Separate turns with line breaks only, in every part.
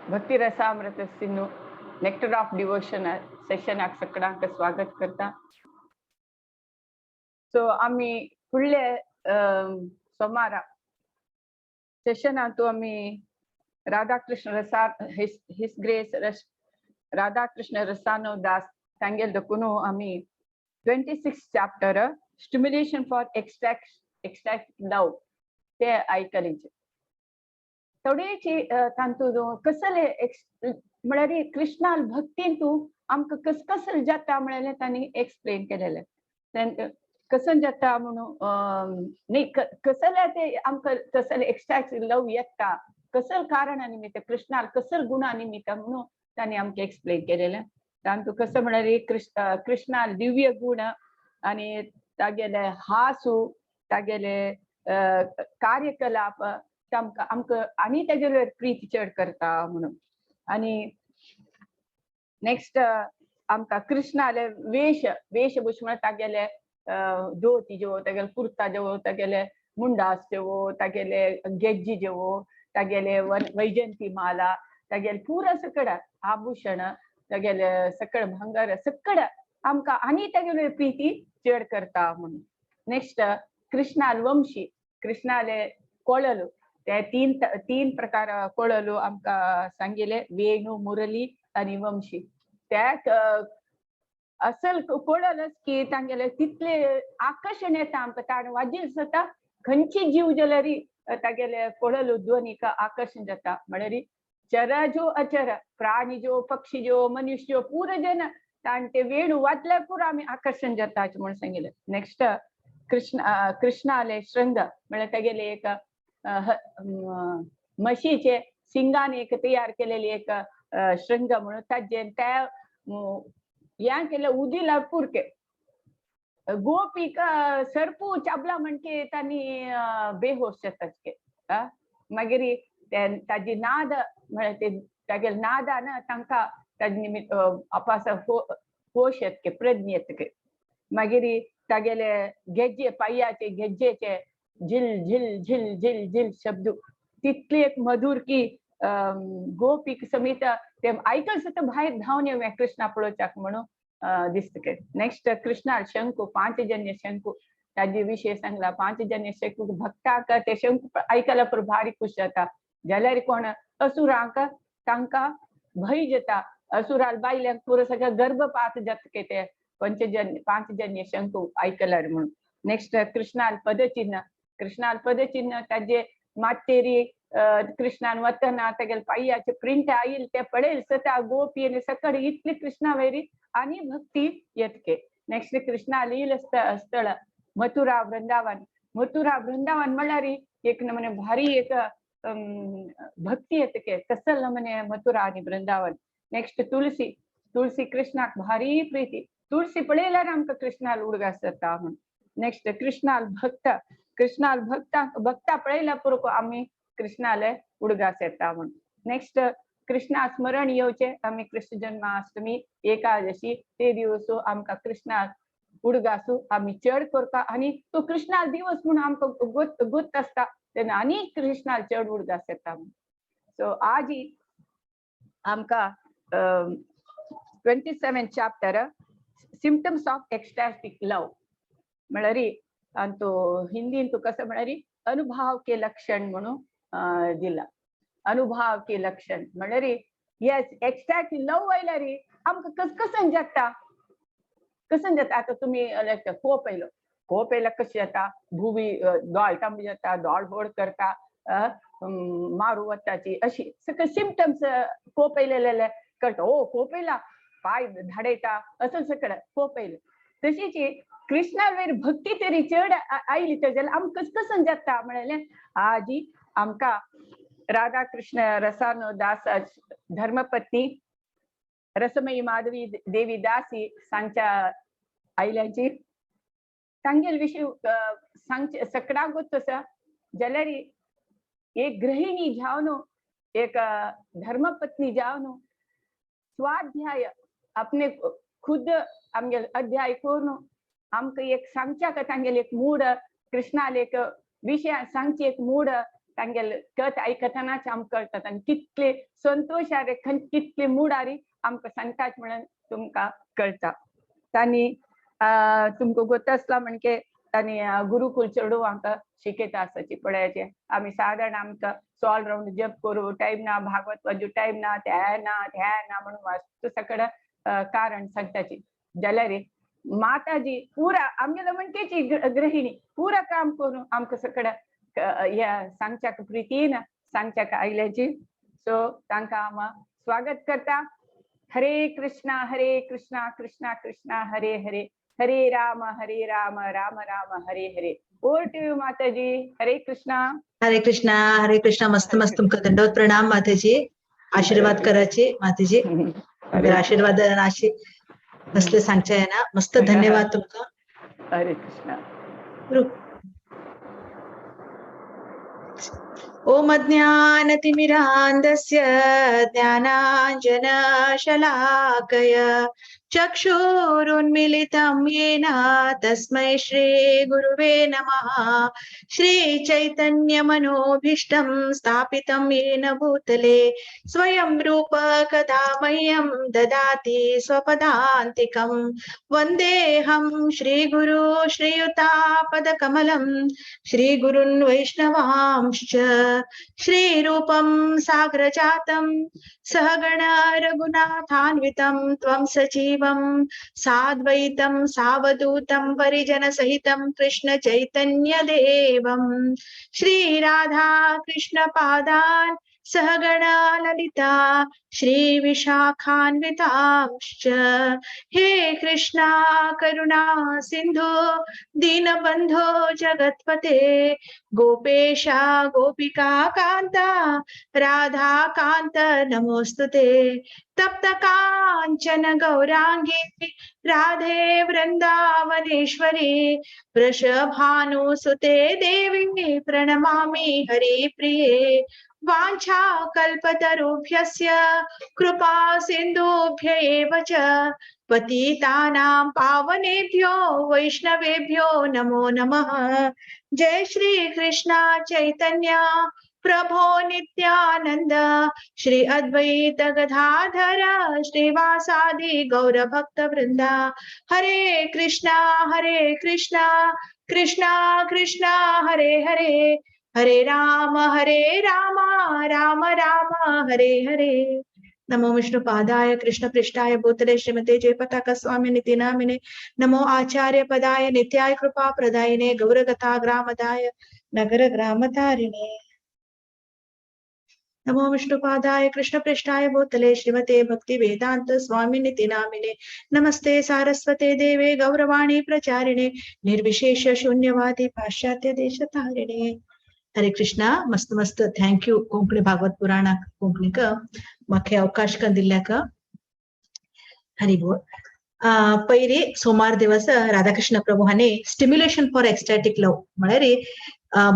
Bhakti Rasamrita Sindhu nectar of devotion session सगळ्यांक स्वागत करता. सो आम्ही फुडले सोमारा सेशनांतू आम्ही राधाकृष्ण रसा हिस ग्रेस राधाकृष्ण रसानो दास तांगेल दकुनो आम्ही 26 चॅप्टर स्टिम्युलेशन फॉर एक्स्ट्रॅक्ट लव ते आयकलीचे. थोडेची तांतू कसले म्हळ्यार कृष्णाल भक्तीन तू आमकां कस जाता म्हळ्यार तांणी एक्सप्लेन केलेले कसन जाता म्हणून नाही कसले ते आमकां कसले एक्स्ट्रॅक्ट लव येता कसल कारणा निमित्त कृष्णाल कसल गुणा निमित्त म्हणून तांणी आमकां एक्सप्लेन केलेले. तांतू कसं म्हळ्यार कृष्णाल दिव्य गुण आणि तागेले हासू तागेले कार्यकलाप आमकां आनी तेजे प्रीती चड करता म्हणून. आणि नेक्स्ट आमकां कृष्णाले वेशभूष म्हळ्यार तागेले धोती जेवो तागेले कुर्ता जेवो तागेले मुंडास जेवो तागेले गेज्जी जेवो तागेले वैजंती माला तागेले पुरा सकड आभूषण तागेले सकड भांगर सकड आमकां आनी तागेले प्रीती चड करता म्हणून. नेक्स्ट कृष्णाल वंशी कृष्णाले कोळलू ते तीन प्रकार कोळलू आमकां सांगिले वेणू मुरली आणि वंशी. त्या असल कोळलच की तांगेले तितले आकर्षण येता आमकां ताण वाजील जाता खंयची जीव जाल्यारी तागेले कोळलू ध्वनीक आकर्षण जाता. म्हळ्यार चर जो अचर प्राणी जो पक्षी जो मनुष्य जो पुरे जन ताण ते वेणू वाजल्यार पुरो आमी आकर्षण जाता म्हणून सांगिले. नेक्स्ट कृष्णाले श्रृंग म्हळ्यार तागेले एक म्हशीचे सिंगान एक तयार केलेली एक श्रृंग म्हणून ताजे त्या या केले उदिला पुरके गोपीक सरपू चाबला म्हणके तांणी बेहोश जातात. मागीर ताजी नाद म्हळ्यार ते तागेले नादान तांकां ताजे निमित्त अपास होश येतके प्रज्ञ येतके. मागीर तागेले गेज्जे पायाचे गेज्जेचे झिल झिल झिल झिल झिल शब्द तितले एक मधुर की गोपीक समेत ते ऐकल सुद्धा भायर धांवन येवं कृष्णा पळोवच्याक म्हणून दिसतके. नेक्स्ट कृष्णाल शंकू पांचजन्य शंकू ताजे विशय सांगला. पांचजन्य शंकू भक्ताक ते शंकू ऐकला पर भारी खुश जाता. जाल्यार कोण असुरांक तांकां भय जाता. असुराल बायल्यांक पुरो सगळं गर्भपात जातके ते पांचजन्य शंकू ऐकल्यार म्हणून. नेक्स्ट कृष्णाल पदचिन्ह ताजे मातेरी कृष्णान वतना तागेले पायाचे प्रिंट आईल ते पडेल सता गोपी आणि सकड इतली कृष्णा वैरी आणि भक्ती येतके. नेक्स्ट कृष्णा लील स्थळ मथुरा वृंदावन म्हळ्यार एक नमने भारी एक भक्ती येतके तसल नमने मथुरा आणि वृंदावन. नेक्स्ट तुळसी कृष्णाक भारी प्रीती तुळसी पळयल्यार आमकां कृष्णाल उडगास जाता म्हणून. नेक्स्ट कृष्णाल भक्ता पळयल्या पुरो आमी कृष्णाले उडगास येता म्हणून. नेक्स्ट कृष्णा स्मरण येवचे आमी कृष्ण जन्माष्टमी एकादशी ते दिवस आमकां कृष्णा उडगासू आमी चड करता आणि तो कृष्णा दिवस म्हणून आमकां गुत आसता तेन्ना आनी कृष्णाल चड उडगास येता म्हणून. सो आज आमकां 27 चॅप्टर सिम्पटम्स ऑफ एक्स्टॅटिक लव म्हळ्यार आणि तो हिंदीन तो कसं म्हळ्यार अनुभव के लक्षण म्हणून दिला. अनुभव के लक्षण म्हळ्यार येस एक्स्ट्रॅक्ट लव वयल्यार आमकां कसन जाता आता तुम्ही खोप येयलो कशें जाता भुवी दोळ तांब जाता दोळ होड करता मारू वताची अशी सगळे सिम्पटम्स खोप येयलेले कळटा. ओ खोप येयला पाय धाडयता असं सगळं खोप येयलें. तशीच कृष्णा वयर भक्ती तरी चड आयली जाल्यार आमकां कसन जाता म्हळ्यार आज आमकां राधाकृष्ण रसानो दास धर्मपत्नी रसमयी माधवी देवी दासी सांगच्या आयल्याची तांगेल विशीं सांगचे सकडा गोत आसा जाल्यार एक गृहिणी जावन एक धर्मपत्नी जावन स्वाध्याय आपणे खुद आमगे अध्याय करून आमकां एक सांगच्या तांगेले एक मूड कृष्णाल एक विषय सांगचे एक मूड तांगेल कथ आयकतनाच आमकां कळटा आनी कितले संतोश आरे कितले मूड आरी आमकां सांगतात म्हणून तुमकां कळटा. तांणी तुमकां गोत आसला म्हणजे तांणी गुरुकुल चेडू आमकां शिकयता आसाची पळयाचे. आमी सादारण आमकां सॉल रावंड जप करू टायम ना, भागवत वाजू टायम ना, ध्यान ना म्हणून वाचता सकड कारण सांगताची. जाल्यार माताजी पुरा आमगेले म्हणकेची गृहिणी पुरा काम करून आमकां सकड या सांगच्याक प्रितीन सांगच्याक आयल्याची. सो तांकां हांव स्वागत करता. हरे कृष्णा कृष्णा कृष्णा हरे हरे, हरे Ram Ram Ram Hare Hare. Over to you माताजी. हरे कृष्णा.
हरे कृष्णा. मस्त मस्त तुमका दंडवत प्रणाम माताजी. आशीर्वाद करायचे माताजी. आशीर्वाद कसले सांगचे ना. मस्त धन्यवाद तुमका.
हरे कृष्णा.
ओम ज्ञानतिमिरान्धस्य ज्ञानाञ्जन शलाकय चक्षुरुन्मिलितं येन तस्मै श्री गुरुवे नमः. श्री चैतन्य मनोभीष्टं स्थापितं येन भूतले स्वयं रूप कदा मह्यं ददाति स्वपदान्तिकं. वन्देऽहं श्रीगुरु श्रीयुतापदकमलं श्रीगुरुन् वैष्णवांश्च. श्रीरूपं साग्रजातं सहगण रघुनाथान्वितं त्वं सजीवं साद्वैतं सावधूतं परिजनसहितं कृष्ण चैतन्य देवं. श्री राधा कृष्ण पादान् सहगण ललिता श्री विशाखान्वितांश्च. हे कृष्णा करुणा सिंधु दीनबंधो जगत्पते गोपेशा गोपिका कांता राधा कांत नमोस्तुते. तप्त कांचन गौरांगी राधे वृंदावनेश्वरी वृषभानुसुते देवी प्रणमामि हरिप्रिये. वाञ्छा कल्पतरुभ्यस्य कृपा सिन्धुभ्य एव च पतितानां पावनेभ्यो वैष्णवेभ्यो नमो नमः. जय श्री कृष्ण चैतन्य प्रभो नित्यानंद श्री अद्वैत गदाधर श्रीवासादि गौर भक्त वृंदा. हरे कृष्णा कृष्णा कृष्णा हरे हरे, हरे राम राम राम हरे हरे. नमो विष्णु पादाय कृष्ण पृष्ठाय भूतले श्रीमते जय पताका स्वामी निति नामिने. नमो आचार्य पदाय नित्याय कृपा प्रदायिने गौरगता ग्रामदाय नगर ग्रामधारिणे. नमो विष्णु पादाय कृष्ण पृष्ठाय भूतले श्रीमते भक्ति वेदांत स्वामी निति नामिने. नमस्ते सारस्वते देवे गौरवाणी प्रचारिणे निर्विशेष शून्यवादी पाश्चात्य देश तारिणे. हरे कृष्णा. मस्त मस्त थँक यू कोंकणी भागवत पुराण कोंकणीक म्हाका अवकाश दिल्ल्याक. हरी बोल. पयली सोमार दिवस राधाकृष्ण प्रभू हांणी स्टिम्युलेशन फॉर एक्स्टॅटिक लव म्हळ्यार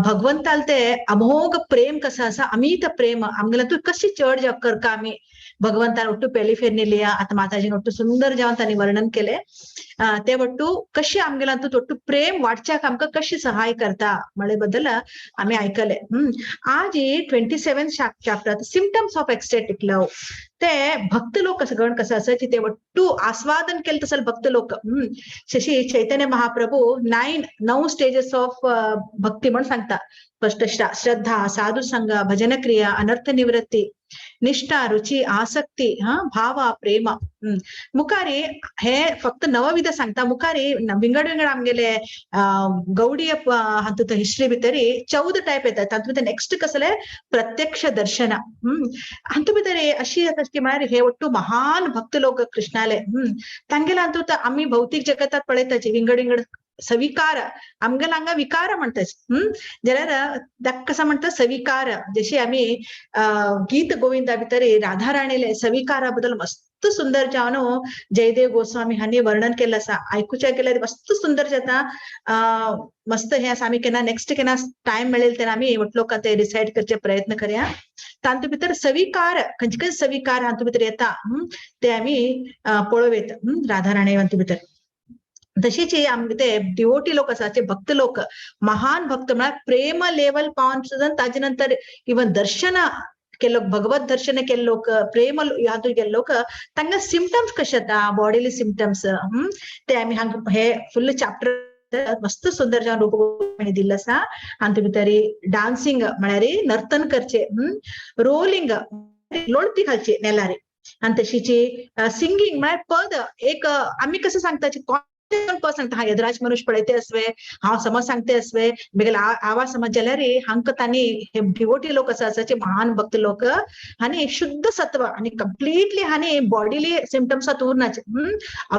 भगवंताल ते अमोघ प्रेम कसं आसा, अमित प्रेम आमगेला तू कशी चड करता आमी भगवंतान ಒಟ್ಟು पेली फेरनिलिया. आता माताजीन ಒಟ್ಟು सुंदर जेवण तांणी वर्णन केले. ते ಒಟ್ಟು कशी आमगेला तू ಒಟ್ಟು प्रेम वाडच्याक आमकां कशी सहाय करता म्हळे बद्दल आम्ही ऐकले. आज 27 चॅप्टर सिम्पटम्स ऑफ एक्स्टॅटिक लव ते भक्त लोक गण कसं असायचे ते ಒಟ್ಟು आस्वादन केलं तसं भक्त लोक. शशी चैतन्य महाप्रभू 9 स्टेजेस ऑफ भक्ती म्हणून सांगता. फर्स्ट श्रद्धा, साधू संग, भजन क्रिया, अनर्थ निवृत्ती, निष्ठा, रुची, आसक्ती, भाव, प्रेम. मुखारी हे फक्त 9 विध सांगता. मुखारी विंगड आमगेले गौडीय हातूंत हिस्ट्री भितरी 14 टायप येतात. तातूंत भितर नेक्स्ट कसले प्रत्यक्ष दर्शन. हातूंत भितर अशी म्हळ्यार हे ಒಟ್ಟು महान भक्त लोक कृष्णाले. तांगेला हातूंत आमी भौतिक जगतात पळयताचे विंगड सविकार आमगेला हांगा विकार म्हणटाचे. जाल्यार ताका कसं म्हणटा सविकार. जशी आमी गीत गोविंदा भितर राधा राणीले सविकारा बद्दल मस्त सुंदर जावन जयदेव गोस्वामी हांणी वर्णन केलें आसा. आयकुचें गेल्यार मस्त सुंदर जाता. मस्त हे आसा. आमी केन्ना नेक्स्ट केन्ना टायम मेळेल तेन्ना आमी लोक ते डिसायड करचे प्रयत्न करया. तातूंत भितर सविकार खंयचे खंयचे सविकार हातूंत भितर येता ते आमी पळोवया राधा राणी हातूंत भितर. तशीच ते डिवोटी लोक असाचे भक्त लोक महान भक्त म्हळ्यार प्रेम लेवल पावन सुद्दां ताजे नंतर इवन दर्शन केलो भगवत दर्शन केले लोक प्रेम हातून गेले लोक तांकां सिम्पटम्स कशे येता बॉडीली सिम्पटम्स ते आमी हांगा हे फुल्ल चॅप्टर मस्त सुंदर जावन रूपगोस्वामीनी दिल्लो आसा आनी ते भितर डान्सिंग म्हळ्यार नर्तन करचे रोलिंग लोळपी घालची नेलारी आणि तशीची सिंगिंग म्हळ्यार पद एक आमी कसं सांगता पद सांगता हा यदराज मनुष्य पळयते असवे हांव समज सांगते असवे बेगला आवाज समज जाल्यार हांकां तांणी हे डिवोटी लोक आसाचे महान भक्त लोक हांणी शुद्ध सत्व आनी कंप्लिटली हांणी बॉडीली सिम्पटम्स उरनाचे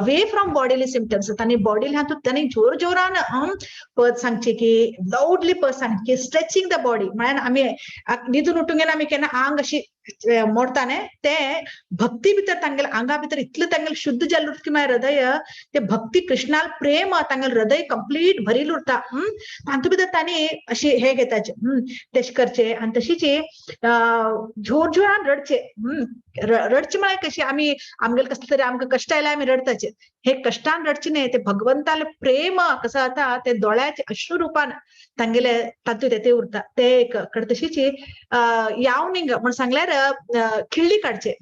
अवे फ्रॉम बॉडीली सिम्पटम्स तांणी बॉडीली हातूंत तांणी जोर जोरान पद सांगचे की लावडली पद सांगचे स्ट्रेचिंग द बॉडी म्हळ्यार आमी न्हिदून उठूंक गेल्यार आमी केन्ना आंग अशी मोडता न्ही ते भक्ती भितर तांगेले आंगा भितर इतलें तांगेलें शुद्ध जाल्लें उरता की म्हळ्यार हृदय ते भक्ती कृष्णाल प्रेम तांगेलें हृदय कंप्लीट भरिल्लें उरता तातूंत भितर तांणी अशी हे घेताचे तशें करचे आनी तशीच जोर जोरान रडचे रडचे म्हळ्यार कशी आमी आमगेले कसले तरी आमकां कश्ट आयल्यार आमी रडताचे हे कश्टान रडचे न्ही ते भगवंताले प्रेम कसो जाता ते दोळ्याचे अश्रू रुपान तांगेले तातूंत ते उरता ते एक तशीच यावनींग म्हण सांगल्यार खिळ्ळी काडचे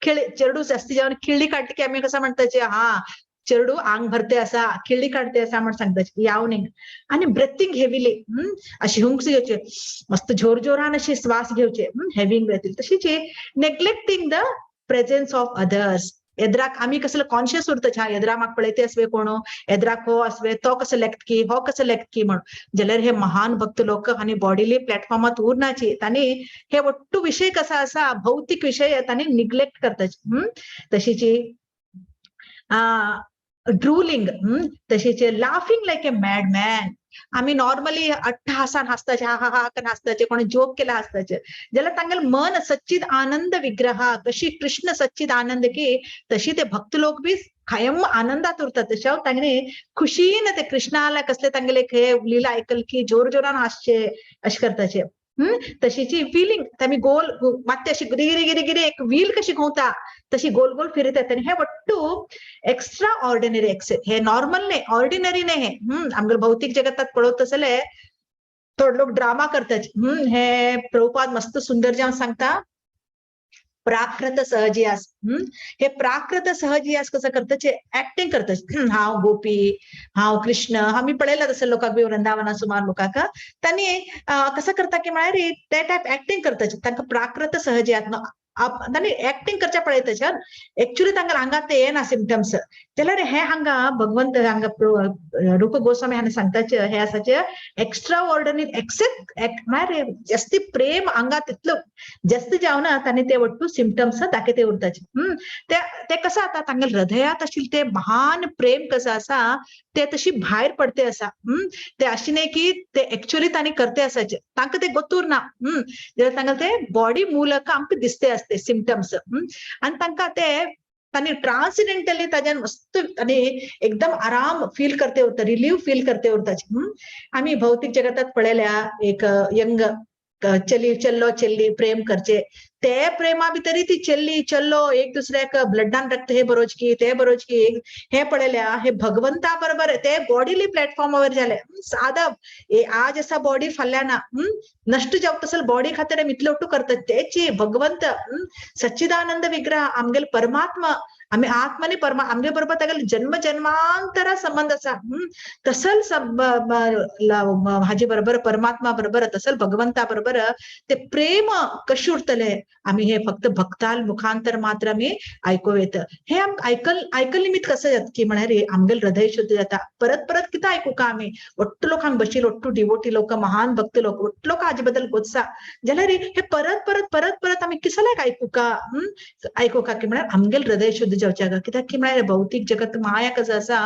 चेडू जास्ती जावन खिळ्ळी काडटा की आमी कसं म्हणटाचे हा चेडू आंग भरते असा खिळ्ळी काडते असा म्हण सांगता यावनींग आणि ब्रेथिंग हेवीली अशी हुंक्स घेवचे मस्त जोर जोरान अशी श्वास घेवचे हेविंग ब्रेथिंग तशीच neglecting the presence of others एद्राक आमी कसले कॉन्शियस उरता हा एद्रा म्हाका पळयते असवे कोण एद्राक हो असवे तो कसो लेखत की हो कसो लेखत की म्हण जाल्यार हे महान भक्त लोक हांणी बॉडीली प्लॅटफॉर्मात उरनाची तांणी हे वट्टू विषय कसा आसा भौतिक विषय तांणी निग्लेक्ट करताचे तशीच ड्रूलिंग तशीच लाफिंग लायक ए मॅडमॅन आमी नॉर्मली अट्टहासान हसताचे हा हा हा करून हसताचे कोणी जोक केला हसताचे जाल्यार तांगेलें मन सच्चिद आनंद विग्रह कशी कृष्ण सच्चिद आनंद की तशी ते भक्त लोक बी कायम आनंदात उरतात तशे तांणी खुशीन ते कृष्णाला कसले तांगेले हे लिला आयकल की जोर जोरान हासचे अशें करताचे तशीची फिलिंग आमी गोल मात्शे अशी गिरी गिरी गिरी एक व्हील कशी घुंवता तशी गोल गोल फिरत येता हे वट्टू एक्स्ट्रा ऑर्डिनरी हे नॉर्मल न्ही ऑर्डिनरी न्ही हे आमगे भौतिक जगतात पळोवता जाल्यार थोडे लोक ड्रामा करतात हे प्रभुपाद मस्त सुंदर जावन सांगता प्राकृत सहजियास हे प्राकृत सहजियास कसं करताचे ऍक्टिंग करताचे हांव गोपी हांव कृष्ण आमी पळयला तसं लोकांक बी वृंदावना सुमार लोकांक तांणी कसं करता की म्हळ्यार ते टायप ऍक्टिंग करताचे तांकां प्राकृत सहजियात तांणी ऍक्टिंग करचे पळयताचे एक्चुअली तांकां हांगा ते येना सिम्पटम्स जाल्यार हे हांगा भगवंत हांगा रूप गोस्वामी हांणी सांगताचे हे आसाचे एक्स्ट्रा ऑर्डिनरी एक्सेप्ट म्हळ्यार जास्ती प्रेम हांगा तितलो जास्त जावन तांणी ते वट्टू सिम्पटम्स दाखयते उरताचे ते कसं आता तांगे हृदयात आशिल्लें ते महान प्रेम कसं आसा ते तशी भायर पडते आसा ते अशें न्ही की ते एक्चुअली तांणी करते आसाचे तांकां ते गोतूर ना जाल्यार तांकां ते बॉडी मूलक आमकां दिसते आसते सिम्पटम्स आनी तांकां ते तांणी ट्रान्सडेंटली ताज्यान मस्त आनी एकदम आराम फील करते उरता रिलीव फील करते उरताचे आमी भौतिक जगतात पळयल्या एक यंग चली चल्लो चेल्ली प्रेम करचे ते प्रेमा भितर ती चेल्ली चल्लो एक दुसऱ्याक ब्लडान रक्त हे बरोवची ते बरोवची हे पळयल्या हे भगवंता बरोबर ते बॉडीली प्लॅटफॉर्मावर जाले सादा आज असा बॉडी फाल्यां ना नष्ट जावप तसल बॉडी खातीर आमी इतलो उट्टू करतात तेची भगवंत सच्चिदानंद विग्रह आमगेले परमात्मा आमी आत्मा आनी परमा आमगे बरोबर तागेले जन्म जन्मांतरा संबंध आसा तसल हाजे बरोबर परमात्मा बरोबर तसल भगवंता बरोबर ते प्रेम कशें उरतले आमी हे फक्त भक्ताल मुखांतर मात्र आमी आयकूं येता हे आयकल निमित्त कसं जाता की म्हळ्यार आमगेले हृदय शुद्ध जाता परत परत कितें आयकूं का आमी ಒಟ್ಟು लोक हांगा बशिल्ले ಒಟ್ಟು डिवोटी लोक महान भक्त लोक ಒಟ್ಟು लोक हाजे बद्दल गोत्सा जाल्यार हे परत परत परत परत आमी किसल्याक आयकूं का की म्हळ्यार आमगेले हृदय शुद्ध जावचे का कित्याक की म्हळ्यार भौतिक जगत माया कसो आसा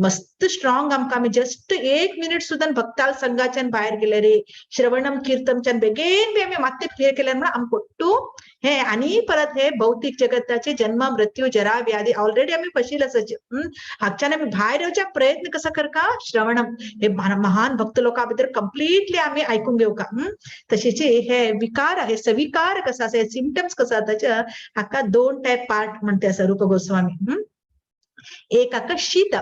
मस्त स्ट्रॉंग आमकां आमी जस्ट 1 मिनिट सुद्दां भक्ताल संघाच्यान भायर गेले रे श्रवणम कीर्तनच्यान बेगीन बी आमी मात्ते क्लियर केल्यार म्हळ्यार आमकां ಒಟ್ಟು हे आनी परत हे भौतिक जगताचे जन्म मृत्यू जरा व्याधी ऑलरेडी आमी बशिल्ले आसाचे हाच्यान आमी भायर येवच्या प्रयत्न कसा करका श्रवणम हे महान भक्त लोकां भितर कंप्लिटली आमी आयकूंक घेवका तशेंच हे विकार हे सविकार कसो आसा हे सिम्पटम्स कसो आताचे हाका 2 टायप पार्ट म्हणते आसा रूप गोस्वामी एक हाका शीत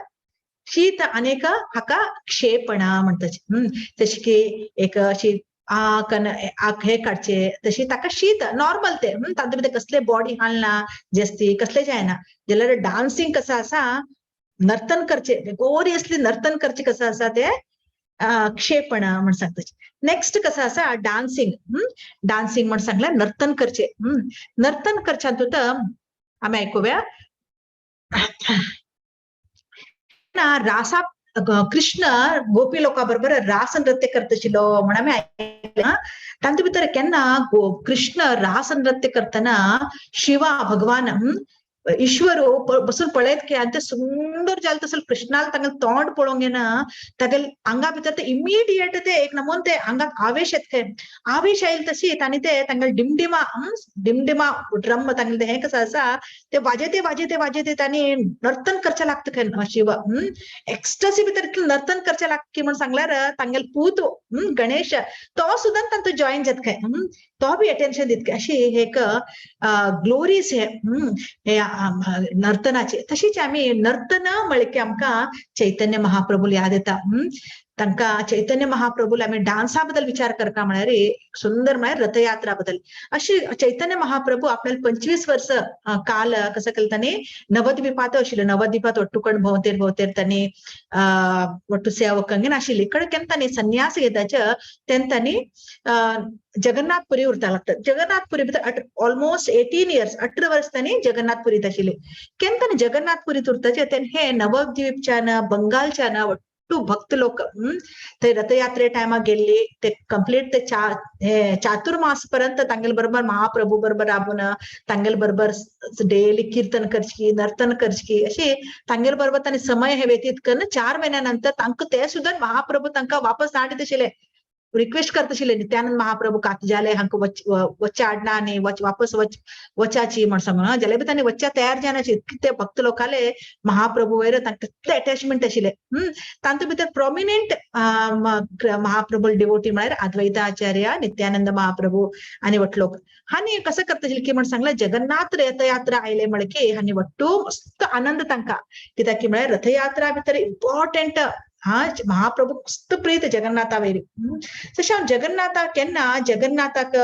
शीत आनीक हाका क्षेपणा म्हणटा तशी की एक अशी कन हे काडचे तशी ताका शीत नॉर्मल ते तातूंत भितर कसले बॉडी हालना जास्ती कसले जायना जाल्यार डान्सिंग कसं आसा नर्तन करचे गोरियसली नर्तन करचे कसं आसा ते क्षेपण म्हण सांगता नेक्स्ट कसं आसा डान्सिंग डान्सिंग म्हण सांगल्यार नर्तन करचे नर्तन करच्यातूत आमी आयकुया रासा कृष्ण गोपी लोकां बरोबर रास नृत्य करतशिलो म्हण आमी आयकलां तातूंत भितर केन्ना कृष्ण रास नृत्य करतना शिवा भगवान ईश्वर बसून पळयत की ते सुंदर जालें तसलें कृष्णाल तांगें तोंड पळोवंक येना तागेल आंगा भितर ते इमिडिएट ते एक नमून ते आंगाक आवेश येतले आवेश आयले तशी तांणी ते तांगेल डिमडिमा ड्रम तांगेल हें कसं आसा ते वाजयते तांणी नर्तन करचे लागता शिव एक्स्टसी भितर इतलें नर्तन करचे लागता म्हण सांगल्यार तांगेल पूत गणेश तो सुद्दां तातूंत जॉइन जाता तो बी अटेन्शन दिता अशी एक ग्लोरीज हे नर्तनाचे तशीच आमी नर्तन म्हळें की आमकां चैतन्य महाप्रभू याद येता तांकां चैतन्य महाप्रभूला आमी डान्सा बद्दल विचार करता म्हळ्यार सुंदर म्हळ्यार रथयात्रा बद्दल अशी चैतन्य महाप्रभू आपल्याला 25 वर्ष काल कसं केलं तांणी नवद्वीपात आशिल्ले नवद्वीपात ಒಟ್ಟುಕೊಂಡು भोंवतेर तांणी ಒಟ್ಟು ಸೇವಕಂಗೆ आशिल्ली केन्ना तांणी संन्यास घेताचे तेन्ना तांणी जगन्नाथपुरी उरता लागतात जगन्नाथपुरी भितर ऑलमोस्ट 18 इयर्स 18 वर्ष तांणी जगन्नाथपुरीत आशिल्ले केन्ना तांणी जगन्नाथपुरीत उरताचे तेन्ना हे नवद्वीपच्यान बंगालच्यान भक्त लोक ते रथयात्रे टायमार गेल्ली ते कंप्लीट ते चातुर्मास पर्यंत तांगेल बरोबर महाप्रभू बरोबर राबून तांगेल बरोबर डेली कीर्तन करची नर्तन करची अशी तांगेल बरोबर तांणी समय हे व्यतीत करून 4 महिन्यानंतर तांकां ते सुद्दां महाप्रभू तांकां वापस धाडीत आशिल्ले रिक्वेस्ट करतशिल्ले नित्यानंद महाप्रभू कात जाले हांकां वच्चे आडना आनी वापस वचाची म्हण सांगून जाल्यार बी तांणी वच्च्या तयार जायनाचे ते भक्त लोकाले महाप्रभू वयर तांकां तितले अटॅचमेंट आशिल्ले तांतूंत भितर प्रोमिनेंट महाप्रभू डिवोटी म्हळ्यार अद्वैत आचार्य नित्यानंद महाप्रभू आनी वट लोक हांणी कसं करतशिल्ले की म्हण सांगलें जगन्नाथ रथयात्रा आयले म्हळ्यार की हांणी वट्टू मस्त आनंद तांकां कित्याक की म्हळ्यार रथयात्रा भितर इम्पॉर्टंट महाप्रभू मस्त प्रीत जगन्नाथा वयली तशें हांव जगन्नाथाक केन्ना जगन्नाथाक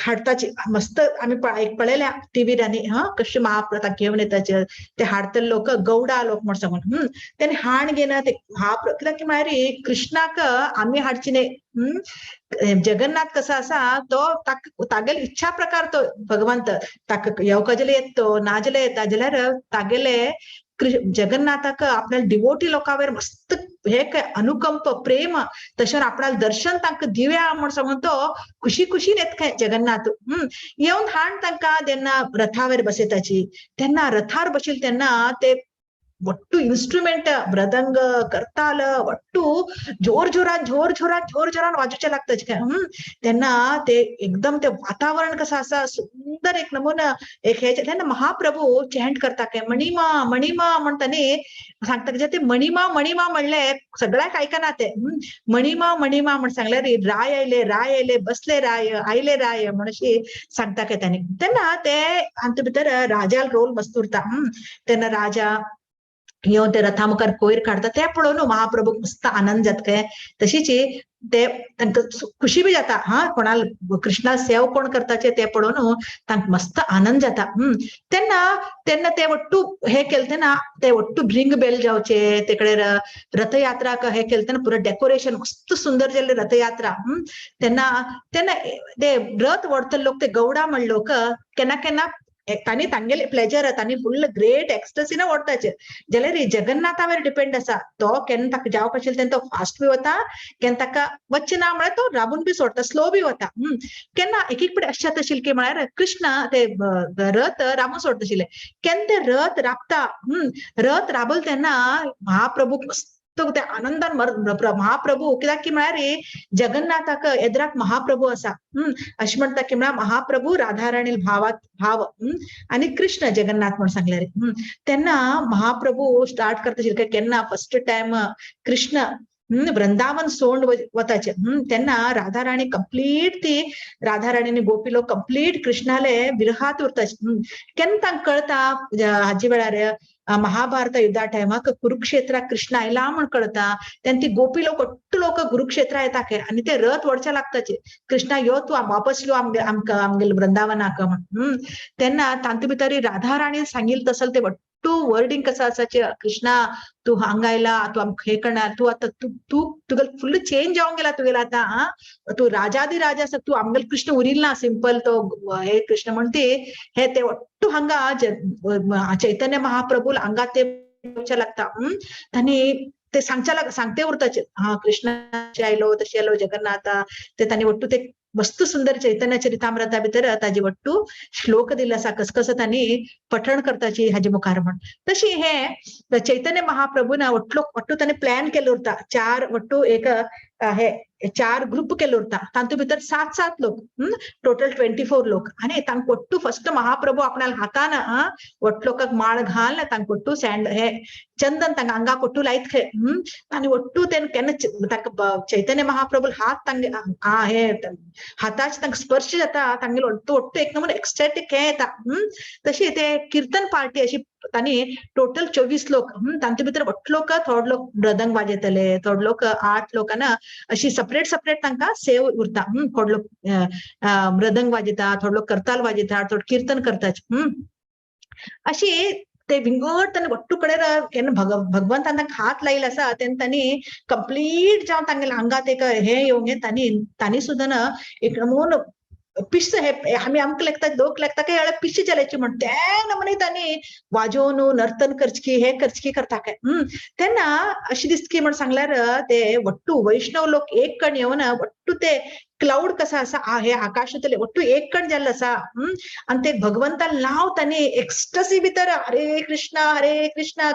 हाडटाची मस्त आमी पळयल्या टीव्हीर आनी कशें महाप्रभूक घेवन येताचे ते हाडतले लोक गौडा लोक म्हण सांगून तेणी हाड घेन ते महाप्रभू कित्याक की म्हळ्यार कृष्णाक आमी हाडची न्ही जगन्नाथ कसा आसा तो तागेले इच्छा प्रकार तो भगवंत ताका येवका जाल्यार येतो ना जाल्यार येता जाल्यार तागेले जगन्नाथाक आपल्याला डिवोटी लोकांवर मस्त हे अनुकंप प्रेम तशें आपणाला दर्शन तांकां दिव्या म्हण सांगून तो खुशीन येत काय जगन्नाथ येवन हाड तांकां जेन्ना रथावर बसयताची तेन्ना रथार बशिल्ले तेन्ना ते ಒಟ್ಟು ಇನ್ಸ್ಟ್ರೂಮೆಂಟ್ ಮೃದಂಗ करताल ಒಟ್ಟು जोर जोरान वाजूचे लागताचे तेन्ना ते एकदम ते वातावरण कसं आसा सुंदर एक नमुना एक हे तेन्ना महाप्रभू चॅन्ट करता काय मणिमा म्हणटानी सांगता ते मणिमा म्हणले सगळ्याक आयकना ते मणिमा म्हण सांगल्यार राय आयले बसले राय आयले राय म्हणशी सांगता काय तांणी तेन्ना ते हातूंत भितर राजाल रोल मस्त उरता तेन्ना राजा येवन ते रथा मुखार कोयर काढता ते पळोवन महाप्रभूक मस्त आनंद जाता काय तशीच ते तांकां खुशी बी जाता कोणाला कृष्णा सेव कोण करताचे ते पळोवन तांकां मस्त आनंद जाता तेन्ना ते वट्टू हे केले तेन्ना ते वट्टू भृंग बेल जावचे तेकडे रथयात्राक हे केले तेन्ना पुरो डेकोरेशन मस्त सुंदर जाल्ले रथयात्रा तेन्ना ते रथ ओडतले लोक ते गौडा म्हण लोक केन्ना तांणी तांगेले प्लेजर तांणी फुल ग्रेट एक्स्टसीन ओडताचे जाल्यार जगन्नाथावर डिपेंड आसा तो केन्ना ताका जावप आशिल्ले तेन्ना तो फास्ट बी वता केन्ना ताका वच्चे ना म्हळ्यार तो राबून बी सोडता स्लो बी वता केन्ना एक कडेन अशें जाता आशिल्लें की म्हळ्यार कृष्ण ते रथ राबून सोडता आशिल्ले केन्ना ते रथ राबता रथ राबले तेन्ना महाप्रभूक तो ते आनंदान महाप्रभू कित्याक की म्हळ्यार जगन्नाथाक एदराक महाप्रभू आसा अशें म्हणटा की म्हळ्यार महाप्रभू राधाराणी भाव आनी कृष्ण जगन्नाथ म्हण सांगल्यार तेन्ना महाप्रभू स्टार्ट करता आशिल्ले केन्ना फर्स्ट टायम कृष्ण वृंदावन सोंड वताचे तेन्ना राधाराणी कंप्लीट ती राधाराणी गोपी लोक कंप्लीट कृष्णाले विरहात उरताचे केन्ना तांकां कळटा हाजे वेळार ಮಹಾಭಾರತ ಯುದ್ಧ ಟೈಮಾಕ कुरुक्षेत्र कृष्ण आयला म्हण कळता तेन्ना ती गोपी लोक अट्टू लोक कुरुक्षेत्र येताके आणि ते रथ वडच्या लागताचे कृष्णा यो तू वापस यो आमगे वृंदावनाक म्हण तेन्ना तांतू भितर राधा राणी सांगिल तसल ते अट्टू वर्डिंग कसं असाचे कृष्णा तू हांगायला तू हे करणार तू आता तू तू तुगेल फुल्ल चेंज जाऊन गेला तुगेला आता तू राजादी राजा तू आमगेल कृष्ण उरील ना सिंपल तो हे कृष्ण म्हणते हे ते ಒಟ್ಟು ಹಂಗ ಚೈತನ್ಯ ಮಹಾಪ್ರಭು ಹಂಗ ते लागता त्यांनी ते सांगते उरताचे हा कृष्ण आयलो तशी आलो जगन्नाथ ते त्यांनी ಒಟ್ಟು ते वस्तू सुंदर चैतन्य चरितामृता भितर ताजी ಒಟ್ಟು श्लोक दिला असा कसं त्यांनी पठण करताची हाजी मुखार म्हण तशी हे चैतन्य महाप्रभून ಒಟ್ಟು त्यांनी प्लॅन केलं होता चार ಒಟ್ಟು एक हे चार ग्रुप केलं होता तांतू भितर 7 लोक टोटल 24 लोक आणि तांक ಒಟ್ಟು फर्स्ट महाप्रभू आपणाला हातान ಒಟ್ಟು लोकांक माळ घाल तांक ಒಟ್ಟು सँड हे चंदन तांक अंगा ಒಟ್ಟು लायत खे आणि ಒಟ್ಟು तेन केन्ना तांक चैतन्य महाप्रभू हात तांगे हे हाताच तांक स्पर्श जाता तांगे ಒಟ್ಟು एक नंबर एक्स्टॅटिक हे येता तशी ते कीर्तन पार्टी अशी तांणी टोटल 24 लोक तांचे भितर ಒಟ್ಟು लोक थोड लोक मृदंग वाजयतले थोड लोक 8 लोकांना अशी सेपरेट तांकां सेव उरता थोड लोक मृदंग वाजयता थोड लोक करताल वाजयता थोड कीर्तन करतात अशी ते विंगड त्यांनी ಒಟ್ಟು कडेन केन्ना भगवंतान तांकां हात लायला आसा तेन्ना तांणी कंप्लीट जावन तांगेल्या आंगात एक हे येवंक तांणी सुद्दां एक नमून पिश्च हे आम्ही आमकां लेखता लोक लेखता काय वेळा पिश्च जाल्याची म्हण त्या नमूने तांणी वाजोवन नर्तन करचकी हे करचकी करता काय तेन्ना अशी दिसकी म्हण सांगल्यार ते ಒಟ್ಟು वैष्णव लोक एक कण येवन ಒಟ್ಟು ते क्लाउड कसा असा हे आकाशातले ಒಟ್ಟು एक कण जाल्लो आसा आणि ते भगवंता नाव तांणी एक्स्टसी भितर हरे कृष्णा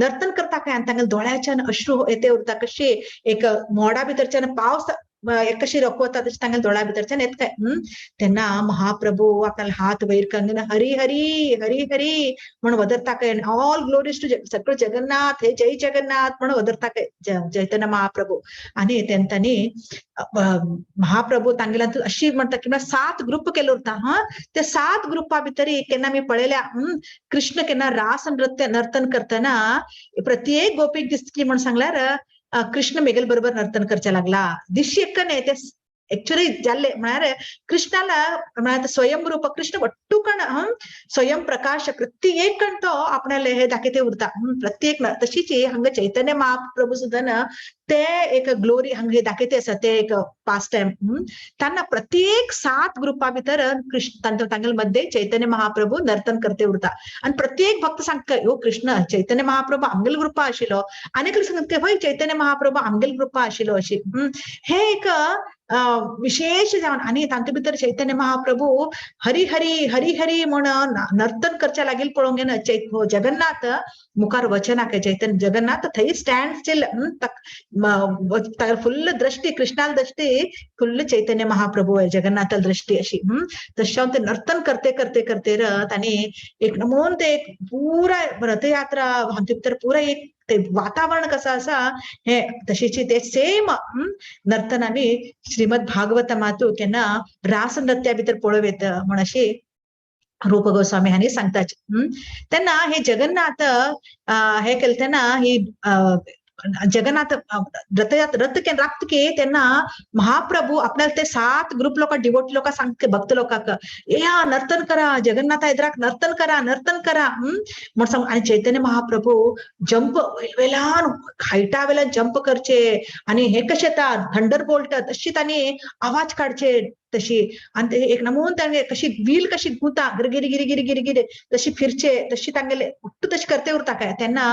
नर्तन करता काय आणि तांगे दोळ्याच्यान अश्रू येते उरता कशी एक मोडा भितरच्यान पावस कशी रखवता तशी तांगे दोळ्या भितरच्यान येत काय तेन्ना महाप्रभू आपल्याला हात वयर कंगन हरी हरी हरी हरी म्हणून वदरता काय ऑल ग्लोरीज टू सगळं जगन्नाथ हे जय जगन्नाथ म्हणून वदरता काय चैतन्य महाप्रभू आणि तेन्ना महाप्रभू तांगेला अशी म्हणता किंवा 7 ग्रुप केलो होता त्या 7 ग्रुपा भितर केन्ना मी पळयल्या कृष्ण केन्ना रास नृत्य नर्तन करतना प्रत्येक गोपीक दिसतली म्हणून सांगल्यार कृष्ण मेगल बरोबर नर्तन करच्या लागला दिशी एक नाही ते ऍक्च्युअली जाल्ले म्हळ्यार कृष्णाला म्हळ्यार स्वयंरूप कृष्ण ಒಟ್ಟು कण स्वयं प्रकाश प्रत्येक कण तो आपणाले हे दाखयते उरता प्रत्येक तशीच हंग चैतन्य महाप्रभू सुद्दां ते एक ग्लोरी हंग हे दाखयते आसा ते एक पास टाइम त्यांना प्रत्येक 7 ग्रुपा भितर कृष्ण तांगेल मध्ये चैतन्य महाप्रभू नर्तन करते उरता आणि प्रत्येक भक्त सांगता हो कृष्ण चैतन्य महाप्रभू आमगेल ग्रुपा आशिल्लो अनेक सांगता होय चैतन्य महाप्रभू आमगेल ग्रुपा आशिल्लो अशी हे एक विशेष जावन आणि तांचे भितर चैतन्य महाप्रभू हरी हरी हरी हरी म्हणून नर्तन करच्या लागील पळोवंक येना जगन्नाथ मुखार वचनाक चैतन्य जगन्नाथ थंय स्टँड स्टील फुल्ल दृष्टी कृष्णाल दृष्टी फुल्ल चैतन्य महाप्रभू जगन्नाथ दृष्टी अशी तशा ते नर्तन करते करते करते तांणी एक नमून ते पुरा रथयात्रा हांचे भितर पुरा एक ते वातावरण कसं असा हे तशीची ते सेम नर्तन आम्ही श्रीमद भागवतमातू केन्ना रास नृत्या भितर पळोव येता म्हण अशी रूप गोस्वामी हांणी सांगतात तेन्ना हे जगन्नाथ हे केले तेन्ना ही जगन्नाथ रथ के राखतकी तेन्ना महाप्रभू आपल्याला ते 7 ग्रुप लोक डिवोटी लोक सांगते भक्त लोकांक या नर्तन करा जगन्नाथ हैदराक नर्तन करा म्हण सांग आणि चैतन्य महाप्रभू जंप वेल्यान हायटा वेल्यान जंप करचे आणि हे कशे येता थंडर बोल्ट तशी तांणी आवाज काढचे तशी आणि ते एक नमून तांगे कशी व्हील कशी गुता गिरगिरी गिरगिरी गिरगिरी तशी फिरचे तशी तांगेले उट्ट तशी करते उरता काय त्यांना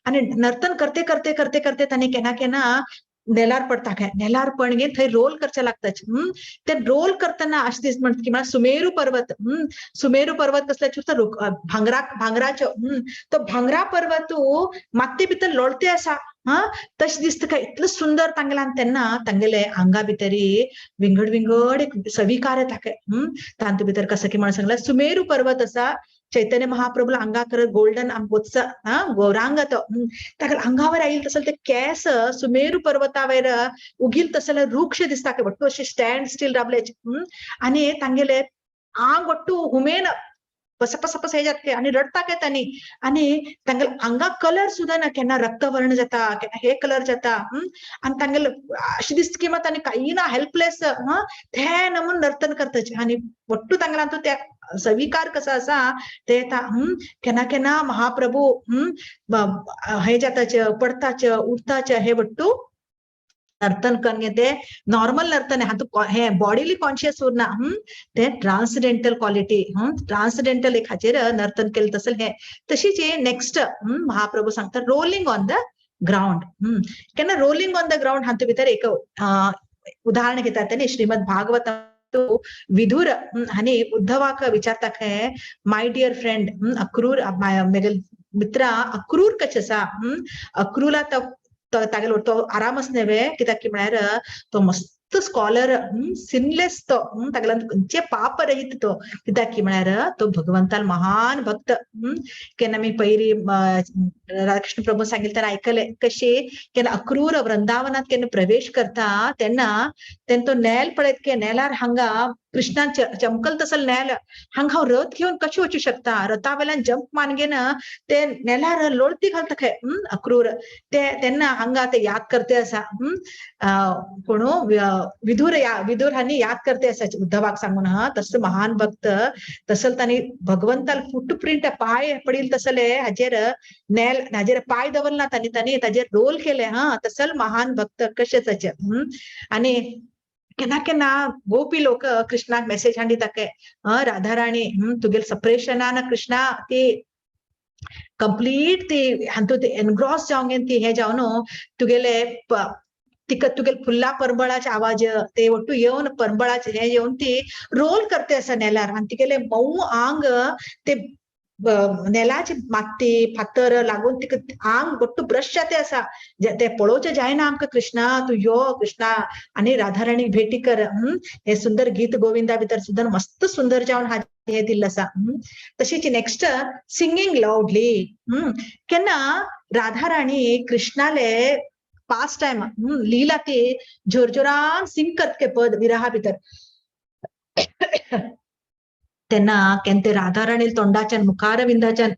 आणि नर्तन करते करते करते करते तांणी केन्ना नेलार पडता काय नेलार पणगे थंय रोल करचे लागतात ते रोल करतना अशें दिस म्हणटा की म्हळ्यार सुमेरू पर्वत कसल्याचे भांगराच्यो तो भांगरा पर्वत माती भितर लोळते आसा तशें दिसता काय इतलें सुंदर तांगेल्यान तेन्ना तांगेले आंगा भितरी विंगड विंगड एक सविकार येता काय तांतू भितर कसं की म्हण सांगल्यार सुमेरू पर्वत आसा चैतन्य महाप्रभू अंगा करत गोल्डन वत्स गौरांग तो ताका अंगावर आयिल तसले ते केस सुमेरू पर्वतावर उगील तसले वृक्ष दिसता काय बट अशें स्टँड स्टील रावले आणि तांगेले आंग ಒಟ್ಟು हुमेन पसपस हे जाते आणि रडता काय त्यांनी आणि तांगल अंगा कलर सुद्धा ना केन्ना रक्तवर्ण जाता केन्ना हे कलर जाता आणि तांगल अशी दिसता की मग तांणी काही ना हेल्पलेस ते नमून नर्तन करताचे आणि ಒಟ್ಟು तांगलांतू त्या सविकार कसा असा ते केन्ना केन्ना महाप्रभू हे जाताच पडताच उठताच हे ಒಟ್ಟು नर्तन करणे ते नॉर्मल नर्तन हे बॉडीली कॉन्शियस उरना ते ट्रान्सडेंटल क्वालिटी ट्रान्सडेंटल एक हाचेर नर्तन केले तसं हे तशीच नेक्स्ट महाप्रभू सांगता रोलिंग ऑन द ग्राउंड केन्ना रोलिंग ऑन द ग्राउंड हातू भितर एक उदाहरण घेतात त्यांनी श्रीमद भागवत विधुर आणि उद्धवाक विचारता है माय डियर फ्रेंड अक्रूर मित्रा अक्रूर कशें आसा अक्रूला तागेलो तो आरामच नेवे कित्याक की म्हळ्यार तो मस्त स्कॉलर सिनलेस तो तागेलो खंयचे पाप रहित तो कित्याक की म्हळ्यार तो भगवंताल महान भक्त केन्ना मी पयरी राधाकृष्ण प्रभू सांगितल्यार आयकले कशे केन्ना अक्रूर वृंदावनात केन्ना प्रवेश करता तेन्ना तो नेल पळयत की नेलार हांगा कृष्णान चमकल तसल नेल हांगा हांव रथ घेवन कशें वचूं शकता रथा वेल्यान जंप मानगेन ते नेलार लोळती घालता खंय अक्रूर तेन्ना हांगा ते याद करते आसा कोण विदुर हांणी याद करते आसा उद्धवाक सांगून तसं महान भक्त तसल तांणी भगवंताल फुटप्रिंट पाय पडील तसले हाजेर नेल हाजेर पाय दवरना तांणी ताजेर रोल केले तसल महान भक्त कशेच आणि केन्ना केन्ना गोपी लोक कृष्णाक मेसेज हाडिता काय राधा राणी तुगेल सपरेशनान कृष्णा ती कंप्लीट ती हातू ती एनग्रॉस जावंगेन ती हे जावन तुगेले तुगेल फुल्ला परबळाचे आवाज ते ಒಟ್ಟು येवन परबळाचे हे येवन ती रोल करते असा नेलार आणि तिगेले मऊ आंग ते नेलाची माती फातर लागून तिका आंग ಒಟ್ಟು ब्रश जाते असा ते पळोवचे जायना आमकां कृष्णा तू यो कृष्णा आणि राधाराणी भेटी कर हे सुंदर गीत गोविंदा भितर सुद्धा मस्त सुंदर जावन हे दिल्लें आसा तशीच नेक्स्ट सिंगिंग लाउडली केन्ना राधाराणी कृष्णाले पास्ट टाइम लीला ती जोरजोरान सिंग करतके पद विरहा भितर तेन्ना केन्ना ते राधाराणी तोंडाच्यान मुखारविंदाच्यान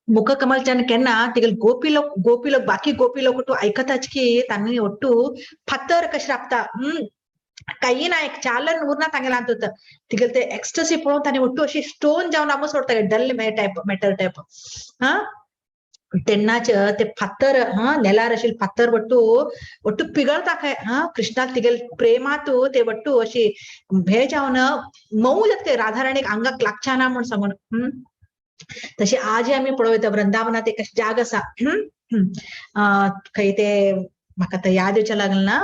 मुख कमलच्यान केन्ना तिगेल गोपी लोक बाकी गोपी लोक ಒಟ್ಟು ऐकताच की तांणी ಒಟ್ಟು फातर कशें राखता काही ना एक चालन उरना तांगेला अंत तिगेल ते एक्स्टसी पळोवन तांणी ಒಟ್ಟು अशी स्टोन जावन आमो सोडता डल मेटर टाइप तेन्नाच ते फातर नेलार आशिल्ले फातर ಒಟ್ಟು पिगळता काय कृष्णाक तिगेल प्रेमात ते ಒಟ್ಟು अशी हे जावन मऊ जाता राधाराणीक आंगाक लागचाना म्हूण सांगून तशी आज आम्ही पळयता वृंदावनात एक जाग आसा खंय ते म्हाका आतां याद येवचे लागले ना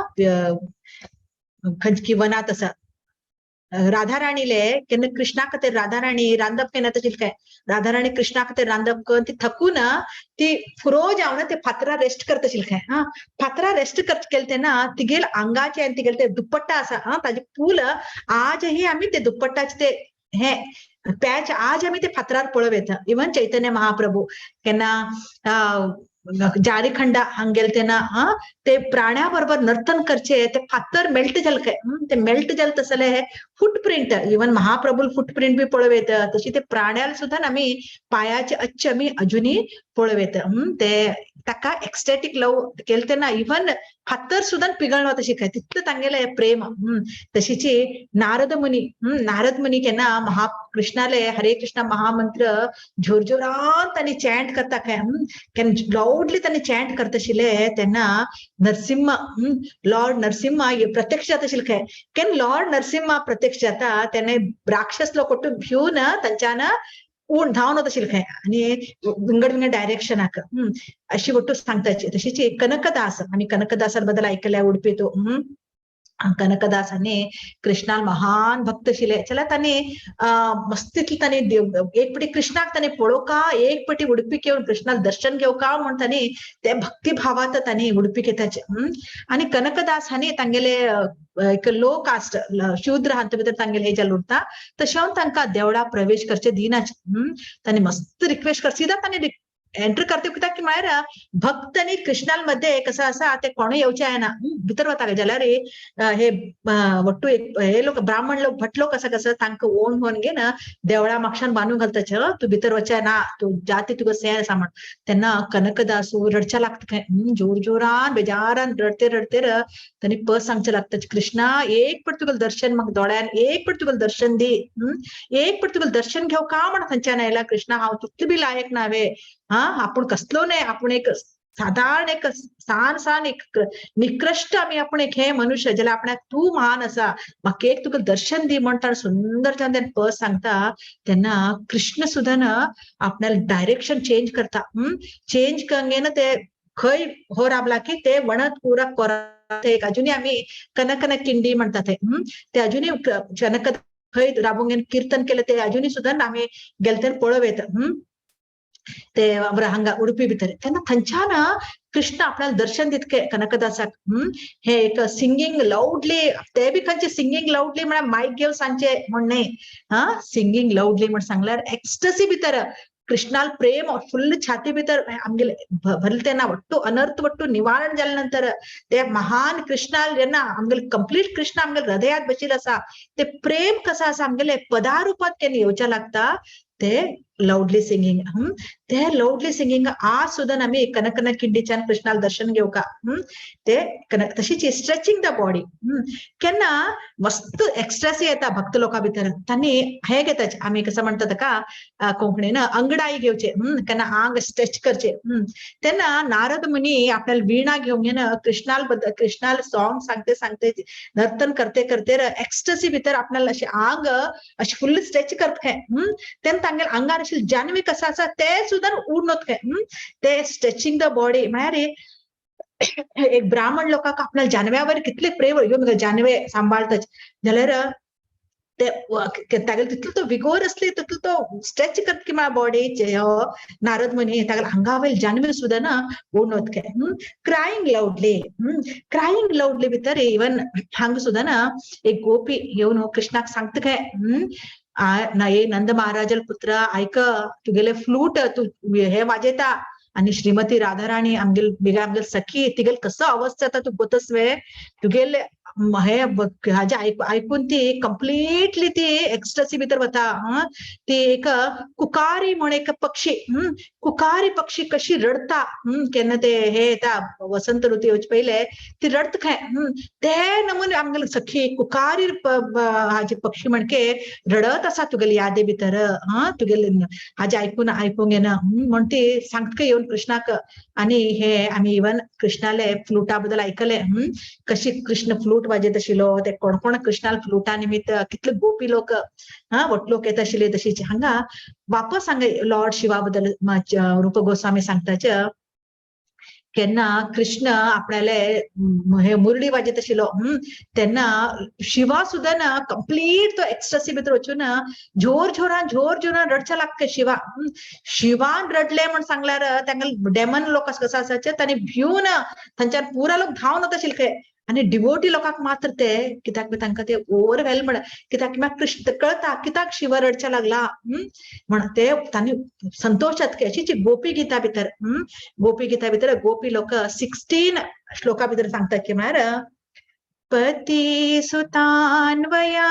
खंयची वनात आसा राधाराणीले केन्ना कृष्णा खातीर राधाराणी रांदप केन्ना तशी काय राधाराणी कृष्णा खातीर रांदप करून ती थकून ती फुरो जावन ते फातरा रेस्ट करता आशिल्ली काय फातरा रेस्ट करता केले तेन्ना तिगेल आंगाचे आनी तिगेल ते दुपट्टा आसा ताजे पूल आजही आमी ते दुपट्टाचे ते हे पॅच आज आम्ही ते फातरार पळोव येता इवन चैतन्य महाप्रभू केन्ना जारीखंडा हांगा गेले तेन्ना ते प्राण्या बरोबर नर्तन करचे ते फातर मेल्ट जाले काय ते मेल्ट जाले तसले हे फुटप्रिंट इवन महाप्रभू फुटप्रिंट बी पळोव येता तशी ते प्राण्याला सुद्धा आम्ही पायाचे अच्छे आम्ही अजूनही पळोव येता ते ताका एक्स्टॅटिक लव केले तेन्ना इवन फातर सुद्धा पिगळना तशी काय तितलें तांगेले प्रेम तशीच नारद मुनी केन्ना कृष्णाले हरे कृष्ण महामंत्र जोरजोरान तांणी चॅन्ट करता काय केन्ना लाउडली तांणी चॅन्ट करता आशिल्ले तेन्ना नरसिंह लॉर्ड नरसिंह प्रत्यक्ष जाता आशिल्ले काय केन्ना लॉर्ड नरसिंह प्रत्यक्ष जाता तेन्ना राक्षस लोक ಒಟ್ಟು भिवन तांच्यान धांवन वता आशिल्ले काय आनी विंगड डायरेक्शनाक अशी ಒಟ್ಟು सांगताची तशीच कनकदास आमी कनकदासा बद्दल ऐकल्या उडपी तो कनकदासांनी कृष्णाल महान भक्त आशिल्ले जाल्यार तांणी मस्त तांणी एक पटी कृष्णाक तांणी पळोवका एक पटी उडपीक येवन कृष्णाक दर्शन घेवका म्हण तांणी ते भक्ती भावात तांणी उडपीक येताचे आनी कनकदास हांणी तांगेले एक लो कास्ट शूद्र हांत भितर तांगेले हे जाले उरता तशें तांकां देवळा प्रवेश करचे दिनाचे तांणी मस्त रिक्वेस्ट कर सीधा तांणी एंटर करते कित्याक की म्हळ्यार भक्त आनी कृष्णाल मध्ये कसं असा ते कोणूय येवचे ना भितर वता जाल्यार हे वट्टू एक हे लोक ब्राह्मण लोक भट लोक आसा कसं तांकां ओन होन घेन देवळा म्हापशान बांदून घालताचे तू भितर वचे ना तू जाती तुका सेर आसा म्हण तेन्ना कनकदासू रडच्या लागता काय जोर जोरान बेजारान रडते रडते तांणी पस सांगचे लागता कृष्णा एक पट तुका दर्शन म्हाका दोळ्यान एक पट तुका दर्शन दी एक पट तुका दर्शन घेव का म्हण थंयच्यान आयला कृष्णा हांव तितलें बी लायक ना वे आपूण कसलो न्हय आपूण एक साधारण एक सान एक निकृष्ट आम्ही आपण एक हे मनुष्य ज्याला आपल्याक तू महान असा म्हाका एक तुका दर्शन दी म्हणटा सुंदरच्यान तें पस सांगता तेन्ना कृष्ण सुद्दां ना आपल्याला डायरेक्शन चेंज करता चेंज कंगेन ते खंय हो राबला की ते वणत पुरा कोरा एक अजुनी आम्ही कनकन किंडी म्हणतात ते अजुनी कनक खंय राबोंगेन कीर्तन केलं ते अजुनी सुद्दां आम्ही गेले तेन्ना पळोव येता ते हांगा उडपी भितर तेन्ना थंयच्यान कृष्ण आपल्याला दर्शन दितके कनकदासाक हे एक सिंगिंग लाउडली ते बी खंयचे सिंगिंग लाउडली म्हळ्यार मायक घेवन सांगचे म्हण न्हय सिंगिंग लाउडली म्हण सांगल्यार एक्स्टसी भितर कृष्णाल प्रेम फुल्ल छाती भितर आमगेले भरले तेन्ना वट्टू अनर्थ वट्टू निवारण जाले नंतर ते महान कृष्णाल जेन्ना आमगेले कंप्लीट कृष्ण आमगेले हृदयात बशिल्लो आसा ते प्रेम कसं आसा आमगेले पदा रूपात केन्ना येवचे लागता ते लाउडली सिंगिंग ते लाउडली सिंगिंग आज सुद्दां आम्ही कनकन किंडीच्यान कृष्णाल दर्शन घेवका ते तशीच स्ट्रेचिंग द बॉडी केन्ना मस्त एक्स्ट्रेसी येता भक्त लोकां भितर तांणी हे घेताचे आमी कसं म्हणटा ताका कोंकणीन अंगडाई घेवचे केन्ना आंग स्ट्रेच करचे तेन्ना नारद मुनी आपल्याला वीणा घेवन येन कृष्णाल सॉंग सांगते सांगते नर्तन करते करते एक्स्ट्रेसी भितर आपल्याला अशें आंग अशें फुल्ल स्ट्रेच करता तेन्ना तांगेले आंगार अशें जानवी कसं आसा ते सुद्दां उडून वतले ते स्ट्रेचिंग द बॉडी म्हळ्यार एक ब्राह्मण लोकांक आपल्या जानव्या वयर कितले प्रेम घेवन जानवे सांबाळतात जाल्यार ते तागेले तितलो तो विगोर असली तितलो तो स्ट्रेच करता की म्हळ्यार बॉडी नारद मुनी तागेले आंगा वयले जानवे सुद्दां ना उडून वतले क्राईंग लाउडली भितर इवन हांगा सुद्दां ना एक गोपी येवन कृष्णाक सांगता काय नंद महाराजल पुत्र ऐक तुगेले फ्लूट तू हे वाजयता आणि श्रीमती राधाराणी आमगेल सखी तिगेल कसं अवस्था जाता तू पळयतस वे तुगेले हे हाजे ऐकून ती कंप्लीटली ती एक्स्ट्रेसी भितर वता ती एक कुकारी म्हण एक पक्षी कुकारी पक्षी कशी रडता केन्ना ते हे येता वसंत ऋतू येवचे पयले ती रडता खंय ते नमुने आमगेले सखी कुकारी हाजे पक्षी म्हणके रडत आसा तुगेले यादे भितर तुगेले हाजे आयकूंक येना म्हण ती सांगता येवन कृष्णाक आणि हे आम्ही इवन कृष्णाले फ्लुटा बद्दल ऐकले कशी कृष्ण फ्लूट वाजयत आशिल्लो ते कोण कोण कृष्णाल फ्लुटा निमित्त कितले गोपी लोक वट लोक येत आशिल्ले तशीच हांगा वापस हांगा लॉर्ड शिवा बद्दल रूप गोस्वामी सांगताचे केन्ना कृष्ण आपल्याले हे मुरडी वाजयत आशिल्लो तेन्ना शिवा सुद्दां ना कंप्लीट तो एक्स्ट्रेसी भितर वचून जोर जोरान रडच्या लागता शिवान रडले म्हण सांगल्यार तांगेले डेमन लोक कसो आसाचे तांणी भिवन थंयच्यान पुरा लोक धांवन वता आशिल्ले आणि डिवोटी लोकांक मात्र ते कित्याक तांकां ते ओवरवेल्म कित्याक कृष्ण कळता कित्याक शिव रडच्या लागला म्हण ते तांणी संतोष जातके अशीच गोपी गीता भितर गोपी लोक 16 श्लोका भितर सांगतात की म्हळ्यार पती सुतान्वया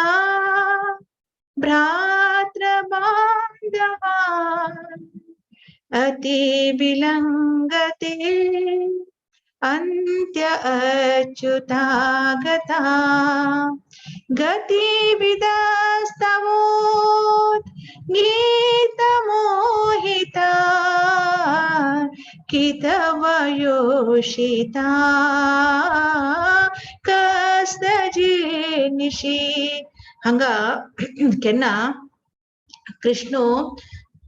भ्रात्र बांधवान् अति विलंगते अंत्य अच्युतागता गति विदस्तवोत् गीत मोहिता कितवयोषिता कस्तजिनिशी हांगा केन्ना कृष्ण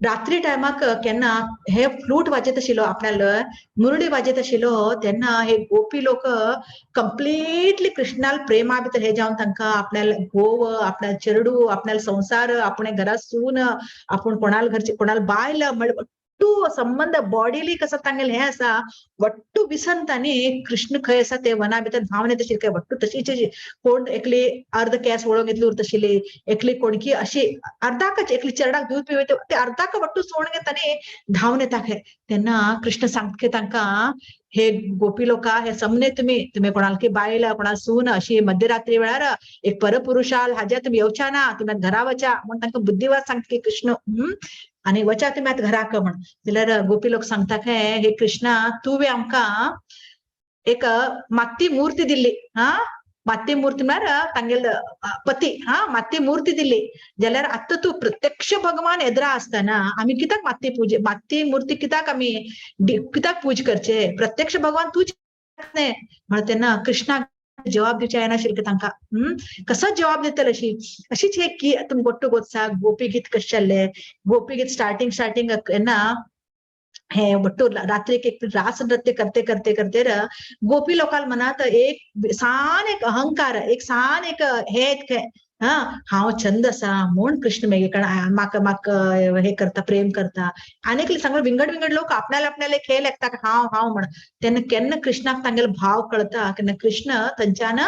रात्री टायमाक केन्ना हे फ्लूट वाजयत आशिल्लो आपल्याला मुरडी वाजयत आशिल्लो तेन्ना हे गोपी लोक कंप्लीटली कृष्णाल प्रेमा भितर हे जावन तांकां आपल्याला घोव आपल्याला चेडू आपल्याला संसार आपणे घरात सून आपूण कोणाला घरचे कोणाला बायल वट्टू संबंध बॉडीली कसं तांगेल हे असा वट्टू विसंतानी कृष्ण खंय आसा ते वना भितर भावने तशी काय वट्टू तशीच कोण एकली अर्ध केस वळोवन घेतली उर तशिली एकली कोणकी अशी अर्धाकच एकली चरडाक दूध पिवते ते अर्धाक वट्टू सोडून घेतानी धावून येता खंय तेन्ना कृष्ण सांगता तांकां हे गोपी लोका हे समने तुम्ही कोणाला की बायला कोणाला सून अशी मध्यरात्री वेळार एक परपुरुषाल हाज्या तुम्ही येवच्या ना तुम्ही घरा वचा म्हण तांकां बुद्धिवाद सांगता की कृष्ण आणि वचा तुम्ही आतां घराक म्हण जाल्यार गोपी लोक सांगता खंय हे कृष्णा तुवें आमकां एक माती मूर्ती दिल्ली माती मूर्ती म्हळ्यार तांगेल पती माती मूर्ती दिल्ली जाल्यार आतां तू प्रत्यक्ष भगवान एदरा आसतना आमी कित्याक माती मूर्ती कित्याक आमी कित्याक पूज करचे प्रत्यक्ष भगवान तूच म्हण तेन्ना कृष्णाक जवाब दिवचे येनाशिल्ले तांकां कसो जवाब दितले अशीच हे की तुमी गोट्टू गोत्सा गोपी गीत कशें चल्ले गोपी गीत स्टार्टिंग येन्ना हे बट्टू रात्री एक रास नृत्य करते करते करते गोपी लोकांल मनात एक सान एक अहंकार एक सान एक हे हांव छंद आसा म्हूण कृष्ण मेगेकडे म्हाका हे करता प्रेम करता आनीक सांगले विंगड लोक आपणाले खेळ लागता हांव म्हण तेन्ना केन्ना कृष्णाक तांगेलो भाव कळटा केन्ना कृष्ण थंयच्यान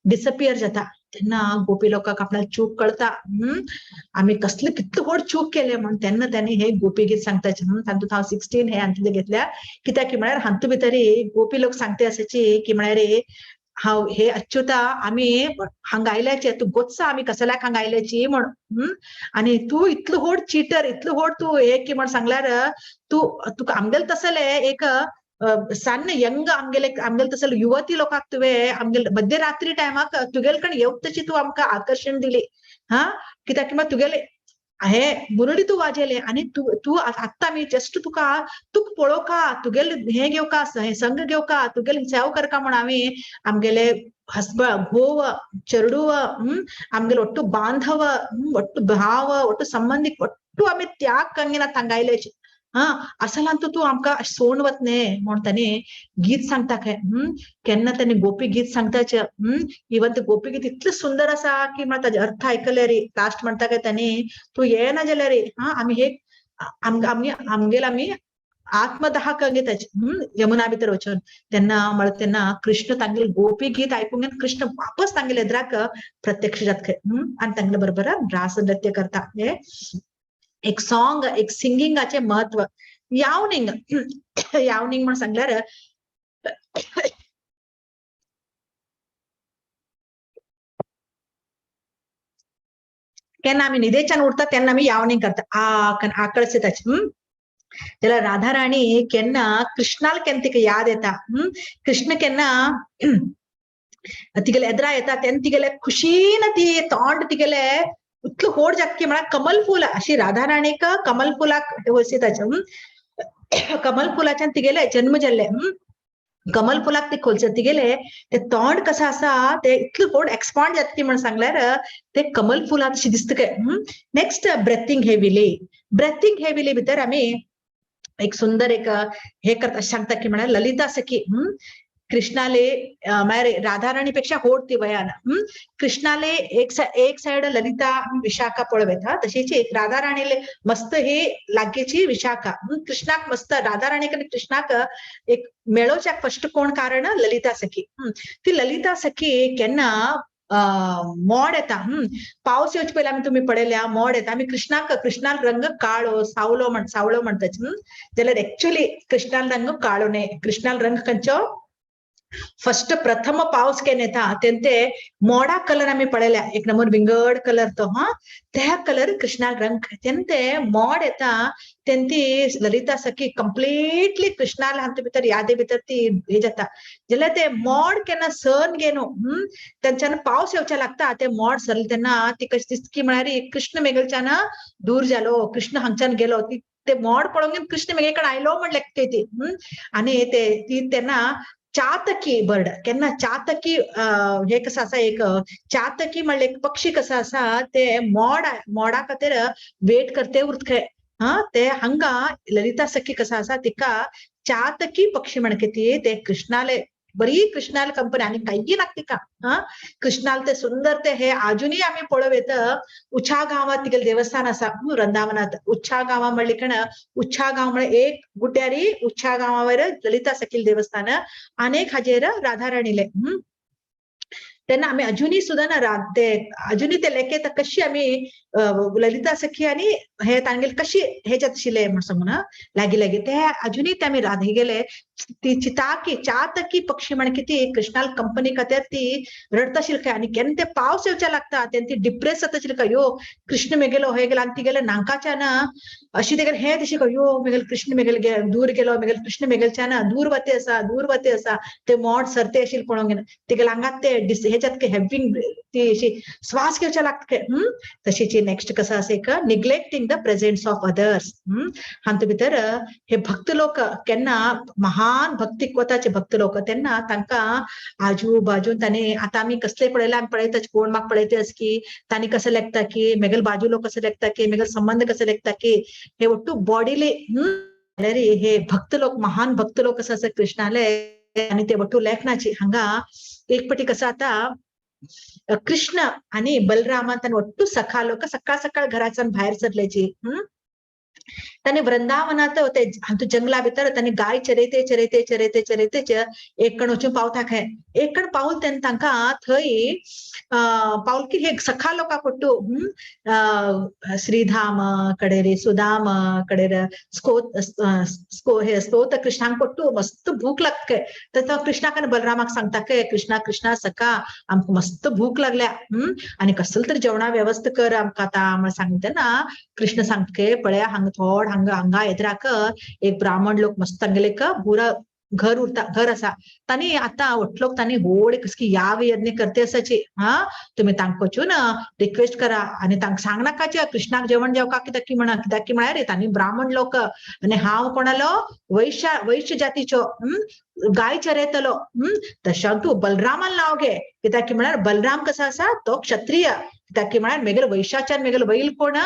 डिसअपियर जाता तेन्ना गोपी लोकांक आपल्याला चूक कळटा आमी कसले कितले व्हड चूक केले म्हण तेन्ना त्यांनी हे गोपी गीत सांगताचे तातूंत हांव 16 हे हांतून घेतल्या कित्याक की म्हळ्यार हातूंत भितर गोपी लोक सांगते आसाची की म्हळ्यार हांव हे अच्युता आमी हांगा आयल्याचे तू गोत्सा आमी कसल्याक हांगा आयल्याची म्हण आनी तू इतलो व्हड चिटर इतलो व्हड तू हे की म्हण सांगल्यार तुका आमगेले तसले एक सान्य यंग आमगेले तसले युवती लोकांक तुवें आमगेले मध्यरात्री टायमाक तुगेले कडेन येवप तशी तू आमकां आकर्षण दिली कित्याक की तुगेले हे मुरळी तू वाजयले आनी तू आत्तां आमी जस्ट तुका पळोवका तुगेले हे घेवका संग घेवका तुगेले सेवा करका म्हण आमी आमगेले हसबंड घोव चेडू आमगेले ಒಟ್ಟು बांधव ಒಟ್ಟು भाव ಒಟ್ಟು संबंधीक ಒಟ್ಟು आमी त्याग कंगेना तांगायलेचे असलांतू तू आमकां सोडून वतने म्हण तांणी गीत सांगता खंय केन्ना तांणी गोपी गीत सांगताचे इवन ते गोपी गीत इतलें सुंदर आसा की म्हण ताजे अर्थ आयकले रे लास्ट म्हणटा काय तांणी तू येना जाल्यार रे आमी हे आमी आत्मदाह कंगेताचे यमुना भितर वचून तेन्ना म्हळ्यार तेन्ना कृष्ण तांगेले गोपी गीत आयकूंक कृष्ण वापस तांगेले एदराक प्रत्यक्ष जाता खंय आनी तांगेले बरोबर रास नृत्य करता हे एक सॉंग एक सिंगिंगाचे महत्व यावनिंग म्हण सांगल्यार केन्ना आमी न्हिदेच्यान उठता तेन्ना आमी यावनिंग करता आकळस येताचे जाल्यार राधा राणी केन्ना कृष्णाल केन्ना तिका याद येता कृष्ण केन्ना तिगेले एदरा येता तेन्ना तिगेले खुशीन ती तोंड तिगेले इतलो व्हड जातकी म्हळ्यार कमल फूल अशी राधा राणीक कमल फुलाक वयताचे कमल फुलाच्यान तिगेले जन्म जाल्ले कमल फुलाक ते खोलचे तिगेले ते तोंड कसं आसा ते इतलो व्हड एक्सपांड जातकी म्हण सांगल्यार ते कमल फुला तशी दिसता काय नेक्स्ट ब्रेथिंग हेविली भितर आमी एक सुंदर एक हे करता सांगता की म्हळ्यार ललिता सखी कृष्णाले म्हळ्यार राधा राणी पेक्षा व्हड ती वयान कृष्णाले एक साइड ललिता विशाखा पळवेत तशीच एक राधा राणीले मस्त हे लागीची विशाखा कृष्णाक मस्त राधा राणी कने कृष्णाक एक मेळोवच्याक फर्स्ट कोण कारण ललिता सखी ती ललिता सखी केन्ना मोड येता पावस येवचे पयलीं आमी तुमी पळयल्या मोड येता आमी कृष्णाक रंग काळो सावळो म्हणटाचे जाल्यार एक्चुअली कृष्णाल रंग काळो न्हय कृष्णाल रंग खंयचो फर्स्ट प्रथम पावस केन्ना येता तेन्ना ते मोडा कलर आमी पळयल्या एक नंबर विंगड कलर तो त्या कलर कृष्णाल रंग तेन्ना ते मोड येता तेन्ना ती ललिता सखी कंप्लीटली कृष्णाल हांचे भितर यादे भितर ती हे जाता जाल्यार ते मोड केन्ना सहन घेनो तेंच्यान पावस येवचे लागता ते मोड सरले तेन्ना ती कशी दिसता की म्हळ्यार कृष्ण मेगलच्यान दूर जालो कृष्ण हांगच्यान गेलो ते मोड पळोवन कृष्ण मेगे कडेन आयलो म्हण लागता ती आनी ती तेन्ना चातकी बर्ड केन्ना चातकी हे कसं आसा एक चातकी म्हणले एक पक्षी कसं आसा ते मोडा खातीर वेट करते उरत ते हांगा ललिता सखी कसं आसा तिका चातकी पक्षी म्हणके ती ते कृष्णाले बरी कृष्णाला कंपनी आणि काही लागते का हा कृष्णाला ते सुंदर ते हे अजूनही आम्ही पळवेत उच्छा गावात तिकडे देवस्थान असा वृंदावनात उच्छा गावा म्हणले कण उच्छा गाव म्हणजे एक गुड्यारी उच्छा गावावर ललिता सखील देवस्थान अनेक हजेर राधाराणीले त्यांना आम्ही अजूनही सुद्धा ना ते अजूनही ते लेखे तर कशी आम्ही ललिता सखी आणि हे तांगेल कशी ह्याच्यात शिले म्हणून लागी लागी ते अजूनही ते आम्ही राधे गेले ती चिताकी चातकी पक्षी म्हण किती कृष्णाल कंपनी कत्यात ती रडताशील काय आणि केन ते पावस येवच्या लागतात त्यांनी डिप्रेस जाताशील का यो कृष्ण मेगेलो हे गेला आणि ती गेले नांकाच्या ना अशी ते हे दिशी का यो मेगेल कृष्ण मेगेल दूर गेलो मेगेल कृष्ण मेगेलच्या ना दूर वते असा ते मोड सरते अशील पळून गेलं ते गेला अंगात ते ह्याच्यात हॅव्हिंग ती अशी श्वास घ्यायच्या लागते तशीची नेक्स्ट कसं असे का neglecting the presence of others हांतू भितर हे भक्त लोक केन्ना महान भक्तिकोताचे भक्त लोक त्यांना तांका आजू बाजू ताने आता आम्ही कसले पळयला आम्ही पळयता कोण म्हाका पळयतेस की तांणी कसं लेखता की मेगेल बाजू लोक कसं लेखता की मेगेल संबंध कसं लेखता की हे ಒಟ್ಟು बॉडीले हे भक्त लोक महान भक्त लोक कसं असं कृष्णाले आणि ते ಒಟ್ಟು लेखनाची हंगा एक पटी कसं आता कृष्ण आणि बलराम त्यांना ಒಟ್ಟು सखा लोक सकाळ सकाळ घराच्या बाहेर सरल्याची त्यांनी वृंदावनात होते हांतू जंगला भितर त्यांनी गाय चरयते एक कण वचून पावता खंय एक कण पाऊल त्यांनी तांका थंय पाऊल की हे सखा लोका पट्टू श्रीधाम कडे रे सुदाम कडे रे हे स्तोत कृष्णांक पट्टू मस्त भूक लागते तर कृष्णाकन बलरामाक सांगता काय कृष्णा सखा आमक मस्त भूक लागल्या आणि कसलं तर जेवणा व्यवस्था कर आमका आता सांगते ना कृष्ण सांगते पळया हंग थोड हंगा एदराक एक ब्राह्मण लोक मस्त तांगेले का बुरा घर उरता घर असा तानी आता ಒಟ್लोक तानी होड कसकी याग यज्ञ करते असाची तुम्ही तांक वचून रिक्वेस्ट करा आणि तांक सांग नाकाचे कृष्णाक जेवण जेवका कित्याक म्हणा रे तानी ब्राह्मण लोक आणि हांव कोणालो वैश्य जातीचो गाय चरयतलो तशा तू बलरामाला नाव घे कित्याक म्हणार बलराम कसा असा तो क्षत्रिय कित्याक म्हणार मेगेल वैशाच्यान मेगेल वैल कोण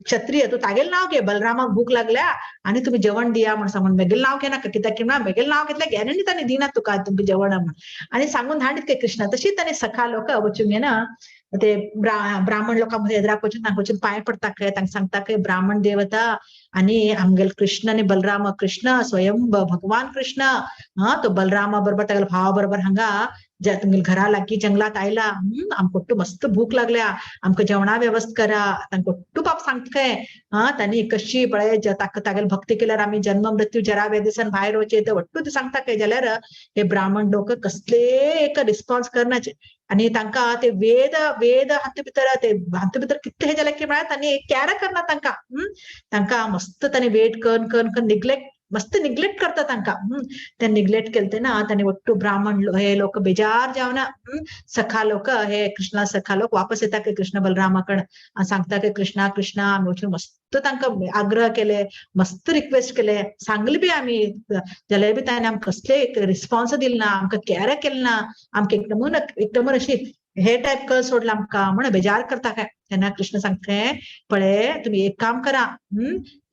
क्षत्रिय तू तागेल नाव घे बलरामाक भूक लागल्या आणि तुम्ही जेवण दिया म्हणून सांगून मेगेल नाव घे ना कित्याक म्हणा मेगेल नाव घेतल्या गॅरंटी ताने दिना तुका तुम्ही जेवण म्हणून आणि सांगून धांडीत काय कृष्ण तशी त्याने सखा लोक वचून घे ना ते ब्राह्मण लोकांमध्ये एदराक वचून तांक वचून पाय पडता काय तांक सांगता काय ब्राह्मण देवता आणि आमगेल कृष्ण आणि बलराम कृष्ण स्वयं भगवान कृष्ण तो बलरामा बरोबर तागेल भावा बरोबर हांगा ज्या तुमगे घरा लागी जंगलात आयला आमको मस्त भूक लागल्या आमक जेवणा व्यवस्था करा तांक ಒಟ್ಟು पाप सांगताय त्यांनी कशी पळय तागेल भक्ती केल्यार आम्ही जन्म मृत्यू जरा वेदिसन भायर वचे ते ಒಟ್ಟು ते सांगता काय जाल्यार हे ब्राह्मण लोक कसले एक रिस्पॉन्स करनाचे आणि तांका ते वेद हात भितर कितले हे जाले की म्हळ्यार तांणी कॅर करना तांका मस्त तांणी वेट कन मस्त निग्लेक्ट करता तांका ते निग्लेक्ट केलते ना त्यांनी ಒಟ್ಟು ब्राह्मण हे लोक बेजार जावना सखा लोक हे कृष्णा सखा लोक वापस येता की कृष्ण बलरामाकड सांगता की कृष्णा आम्ही मस्त तांका आग्रह केले मस्त रिक्वेस्ट केले सांगले बी आम्ही जाल्यार बी तांणी आमकां कसले रिस्पॉन्स दिल ना आमकां कॅर केले ना आमकां एकदम अशी हे टाइप कर सोडला आमकां म्हणून बेजार करता काय तेन्ना कृष्ण सांगताय पळय तुम्ही एक काम करा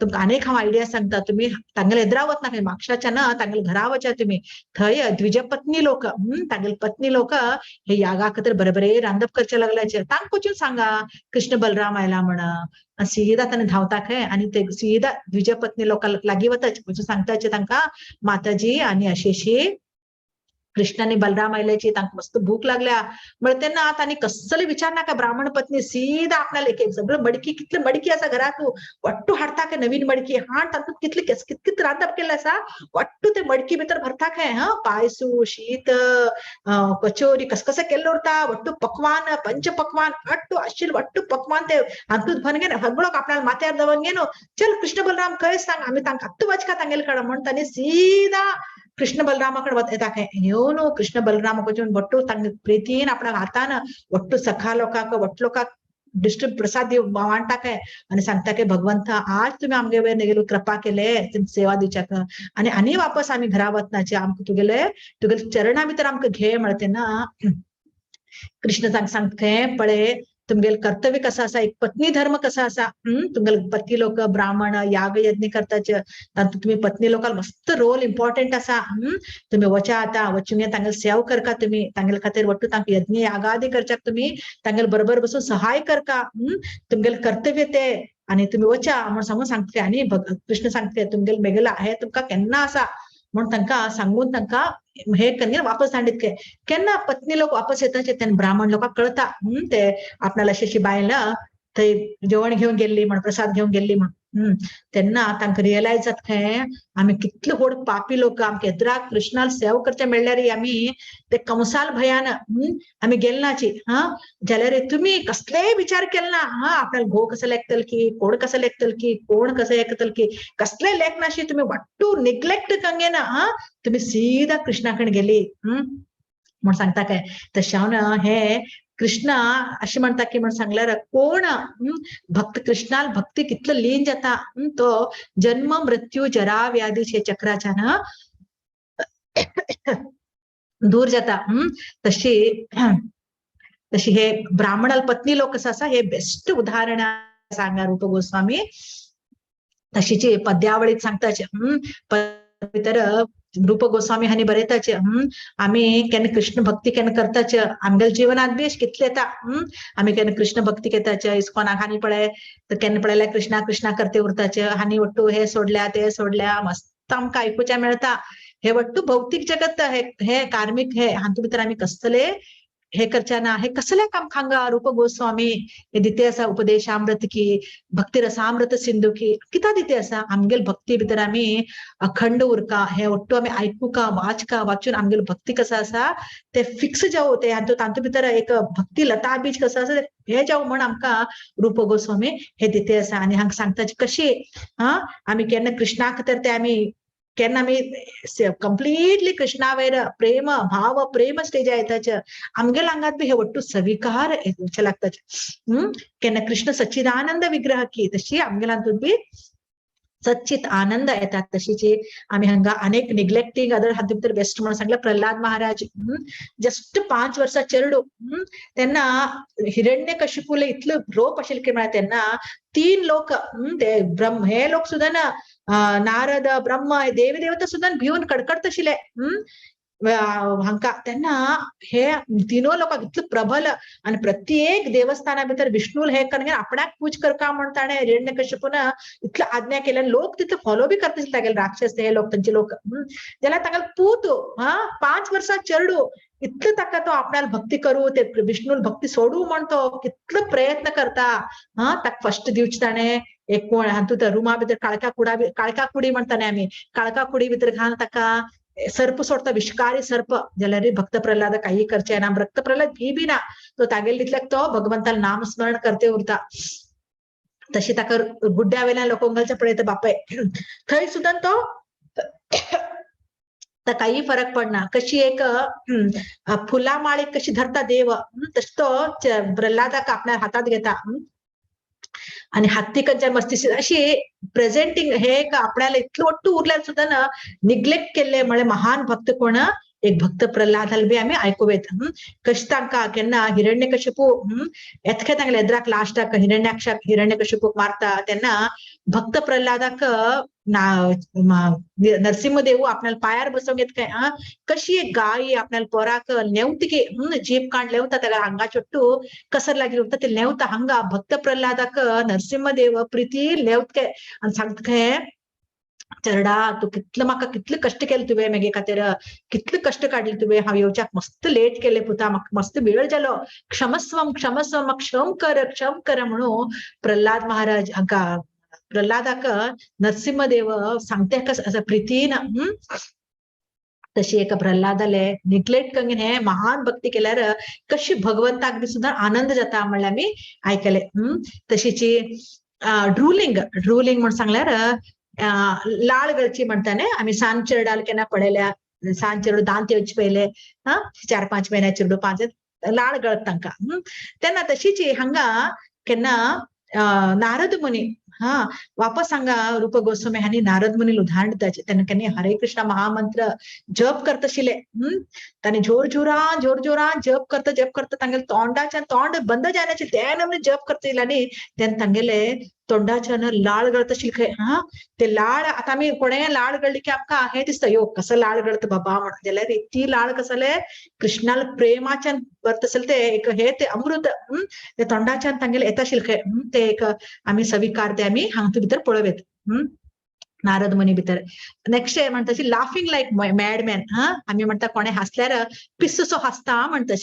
तुमकां अनेक हांव आयडिया सांगता तुम्ही तांगेल एदरा वचना खंय म्हापशाच्या ना तांगेल घरा वचा तुम्ही थंय द्विज पत्नी लोक तांगेल पत्नी लोक हे यागा खातीर बरे रांदप करचे लागल्याचे तांक वचून सांगा कृष्ण बलराम आयला म्हण सीदा तांणी धांवता खंय आणि ते सीदा द्विज पत्नी लोकां लागीं वताचे वचून सांगताचे तांकां माताजी आणि अशी कृष्णाने बलराम आयल्याची तांकां मस्त भूक लागल्या म्हळ्यार तेन्ना तांणी कसले विचार नाका ब्राह्मण पत्नी सीदा आपणाले एक सगळं मडकी कितले मडकी आसा घरात ಒಟ್ಟು हाडता काय नवीन मडकी हाड तातूंत कितले रांदप केल्ले आसा ಒಟ್ಟು ते मडकी भितर भरता काय पायसू शीत कचोरी कसं केल्लो उरता ಒಟ್ಟು पकवान पंच पकवान ಒಟ್ಟು आशिल ಒಟ್ಟು पकवान ते हातूंत भरगे सगळो आपल्याला माथ्यार दवन घेनो चल कृष्ण बलराम खंय सांग आम्ही तांकां हत्तू वचका तांगेल कड म्हण तांणी सीदा कृष्ण बलरामाकडे येता काय येवन कृष्ण बलरामाक वचून ಒಟ್ಟು तांगे प्रितीन आपणाक हातान ಒಟ್ಟು सखा लोकांक ಒಟ್ಟು लोकांक डिस्ट्रिक्ट प्रसाद वांटा काय आणि सांगता काय भगवंत आज तुम्ही आमगे वेळ नेगेलो कृपा केले सेवा दिवच्याक आणि वापस आम्ही घरा वचनाचे आमकां तुगेल चरणा भितर आमकां घे म्हणते ना कृष्ण सांगता काय पळय तुमगेल कर्तव्य कसा असा, एक पत्नी धर्म कसा असा, तुमगेल पती लोक ब्राह्मण याग यज्ञ करताचे तातूंत तुम्ही पत्नी लोकांना मस्त रोल इम्पॉर्टंट असा. तुम्ही वचा आता वचून तांगेल सेव करका, तुम्ही तांगेल खातीर वट्टू तांकां यज्ञ यागादी करच्याक तुम्ही तांगेल बरोबर बसून सहाय करका. तुमगेल कर्तव्य ते आणि तुम्ही वचा म्हणून सांगून सांगते. आणि कृष्ण सांगते तुमगेल मेगला आहे तुमका केन्ना असा म्हणून तांकां सांगून तांकां हे करून वापस धाडीत केन्ना पत्नी लोक वापस येताचे तेन्ना ब्राह्मण लोकांक कळता ते आपणाला अशी बायल थंय जेवण घेवन गेल्ली म्हण, प्रसाद घेवन गेल्ली म्हण. तेन्ना तांकां रियलायज जाता आमी कितले व्हड पापी लोक, आमकां येद्राक कृष्णाल सेव करचे मेळ्ळ्यार आमी ते कंसाल भयान आमी गेलनाची. जाल्यार तुमी कसलेय विचार केलना आपल्याला घोव कसो लेखतल की, कोण कसो लेखतल की, कोण कसो हेकतल की, कसले लेख नाशी. तुम्ही वाट्टू निग्लेक्ट कंगेना, तुम्ही सीधा कृष्णा कडेन गेली म्हण सांगता काय. तशावन हे कृष्ण अशें म्हणटा की म्हण सांगल्यार कोण भक्त कृष्णाल भक्ती कितलो लीन जाता तो जन्म मृत्यू जरा व्याधीचे चक्राच्यान दूर जाता. तशी हे ब्राह्मणाल पत्नी लोक कसं असा हे बेस्ट उदाहरण सांगा रूप गोस्वामी. तशीची पद्यावळीत सांगताचे तर रूप गोस्वामी हानी बरयताचे आम्ही केन्ना कृष्ण भक्ती केन्ना करताचे आमगेल जीवनात बी कितले येता. आम्ही केन्ना कृष्ण भक्ती केताचे इस्कॉनाक हानी पळय तर केन्ना पळयल्यार कृष्णा कृष्णा करते उरताचे. हानी वट्टू हे सोडल्या ते सोडल्या मस्त आमकां आयकुच्या मेळटा. हे वट्टू भौतिक जगत हे कार्मिक हे हातूंत भितर आमी कसले हे करच्याना. हे कसले काम खांगा रूप गोस्वामी हे दिते असा उपदेशामृत की भक्ती रसामृत सिंधू की किता दिते असा. आमगेल भक्ती भितर आमी अखंड उरका हे वट्टू आमी आयकुका वाचून आमगेल भक्ती कसा असा ते फिक्स जावं. ते तांतू भितर एक भक्ती लता बीज कसं असा हे जावं म्हण आमकां रूप गोस्वामी हे दिते असा. आणि हांगा सांगताचे कशी आमी केन्ना कृष्णाक तर ते आमी केन्ना आमी कंप्लिटली कृष्णा वयर प्रेम भाव प्रेम स्टेज येताचे आमगेल आंगात बी हे वट्टू सविकार येवचे लागताचे. केन्ना कृष्ण सच्चिदानंद विग्रह की तशी आमगेल हातूंत बी सच्चित आनंद येतात. तशीची आम्ही हांगा अनेक निग्लेक्टिंग अदर हातूंत भितर बेस्ट म्हणून सांगले प्रल्हाद महाराज जस्ट 5 वर्सां चेडू तेन्ना हिरण्यकशिपूले इतलो रोप आशिल्ले की म्हळ्यार तेन्ना 3 लोक ते ब्रह्म हे लोक सुद्दां ना नारद ब्रह्म देवी देवता सुद्दां भिवन कडकडत आशिल्ले हांकां. तेन्ना हे तिनो लोकांक इतलो प्रबल आणि प्रत्येक देवस्थाना भितर विष्णू हे करून आपणाक पूज करका म्हण ताणें हिरण्यकशिपून इतलो आज्ञा केल्या. लोक तिथे फॉलो बी करता तागेले राक्षस हे लोक तांचे लोक जाल्यार ताका पूत 5 वर्सां चेडू इतलो ताका तो आपणाला भक्ती करू ते विष्णू भक्ती सोडू म्हण तो कितलो प्रयत्न करता. ताका फर्स्ट दिवचे ताणें एक कोण हातूंत रुमा भितर काळका कुडी म्हणटाने आमी काळका कुडी भितर घालून ताका सर्प सोडता विषकारी सर्प. जाल्यार भक्त प्रल्हाद काही करचे ना. भक्त प्रल्हाद भी ना तो तागेले तितल्याक तो भगवंताला नामस्मरण करते उरता. तशी ताका गुड्ड्या वेल्यान लोकोंगलचे पळयता बापय थंय सुद्दां तो काही फरक पडना. कशी एक फुला माळी कशी धरता देव तशी तो प्रल्हादाक आपल्या हातात घेता आणि हत्ती कंच्या मस्ती अशी प्रेझेंटिंग हे आपल्याला इतलं वट्टू उरल्यार सुद्दां निग्लेक्ट केले म्हळे महान भक्त कोण एक भक्त प्रल्हाद बी आम्ही आयकुवेत. कशी तांकां केन्ना हिरण्यकशिपू येतके तांगले येद्राक लास्टाक हिरण्यकशिपूक मारता तेन्ना भक्त प्रल्हादाक नरसिंहदेव आपल्याला पायार बसोंक येत काय कशी एक गाय आपल्याला पोराक नेवतकी जीप कांड लेवता ताका हांगा चुट्टू कसर लागली उरता ते लेवता हांगा भक्त प्रल्हादाक नरसिंहदेव प्रिती लेवत काय आणि सांगता काय चरडा तू कितलं म्हाका कितले कष्ट केले तुवें मागे खातीर कितले कष्ट काडले तुवें हांव येवच्याक मस्त लेट केले पुता म्हाका मस्त वेळ जालो क्षमस्वम म्हाका क्षम कर म्हणून प्रल्हाद महाराज हांका प्रल्हादाक नरसिंहदेव सांगते असं प्रितीन तशी एका प्रल्हादाले निग्लेक्ट करून हे महान भक्ती केल्यार कशी भगवंताक बी सुद्दां आनंद जाता म्हणल्यार आमी आयकले. तशीची ड्रुलिंग म्हणून सांगल्यार लाळ गळची म्हणटाने आम्ही सांज चेरडाल केन्ना पळयल्या सांज चेडू दांत येवचे पयले 4-5 महिन्या चेडू 5 लाळ गळत तांकां तेन्ना तशीची हांगा केन्ना नारद मुनी हा वापस सांगा रूप गोस्वामी हानी नारद मुनी उदाहरण दिताचे त्यांनी हरे कृष्ण महामंत्र जप करत आशिल्ले तांणी जोर जोरान जप करता तांगेले तोंडाच्यान तोंड बंद जायनाशिल्लें ते नमने जप करता आनी तेन्ना तांगेले तोंडाच्यान लाळ गळत आशिल्ले हा ते लाळ आता आमी कोणेय लाळ गळली की आमकां हे दिसता यो कसं लाळ गळत बाबा म्हणून जाल्यार ती लाळ कसले कृष्णाल प्रेमाच्यान बरत आसले ते एक हे ते अमृत ते तोंडाच्यान तांगेले येता आशिल्ले ते एक आमी सविकार ते आमी हांगा भितर पळयत नारद मुनी भितर नेक्स्ट म्हणटा लाफिंग लायक मॅडमॅन हा आमी म्हणटा कोणे हासल्यार पिस्सो हासता म्हणटा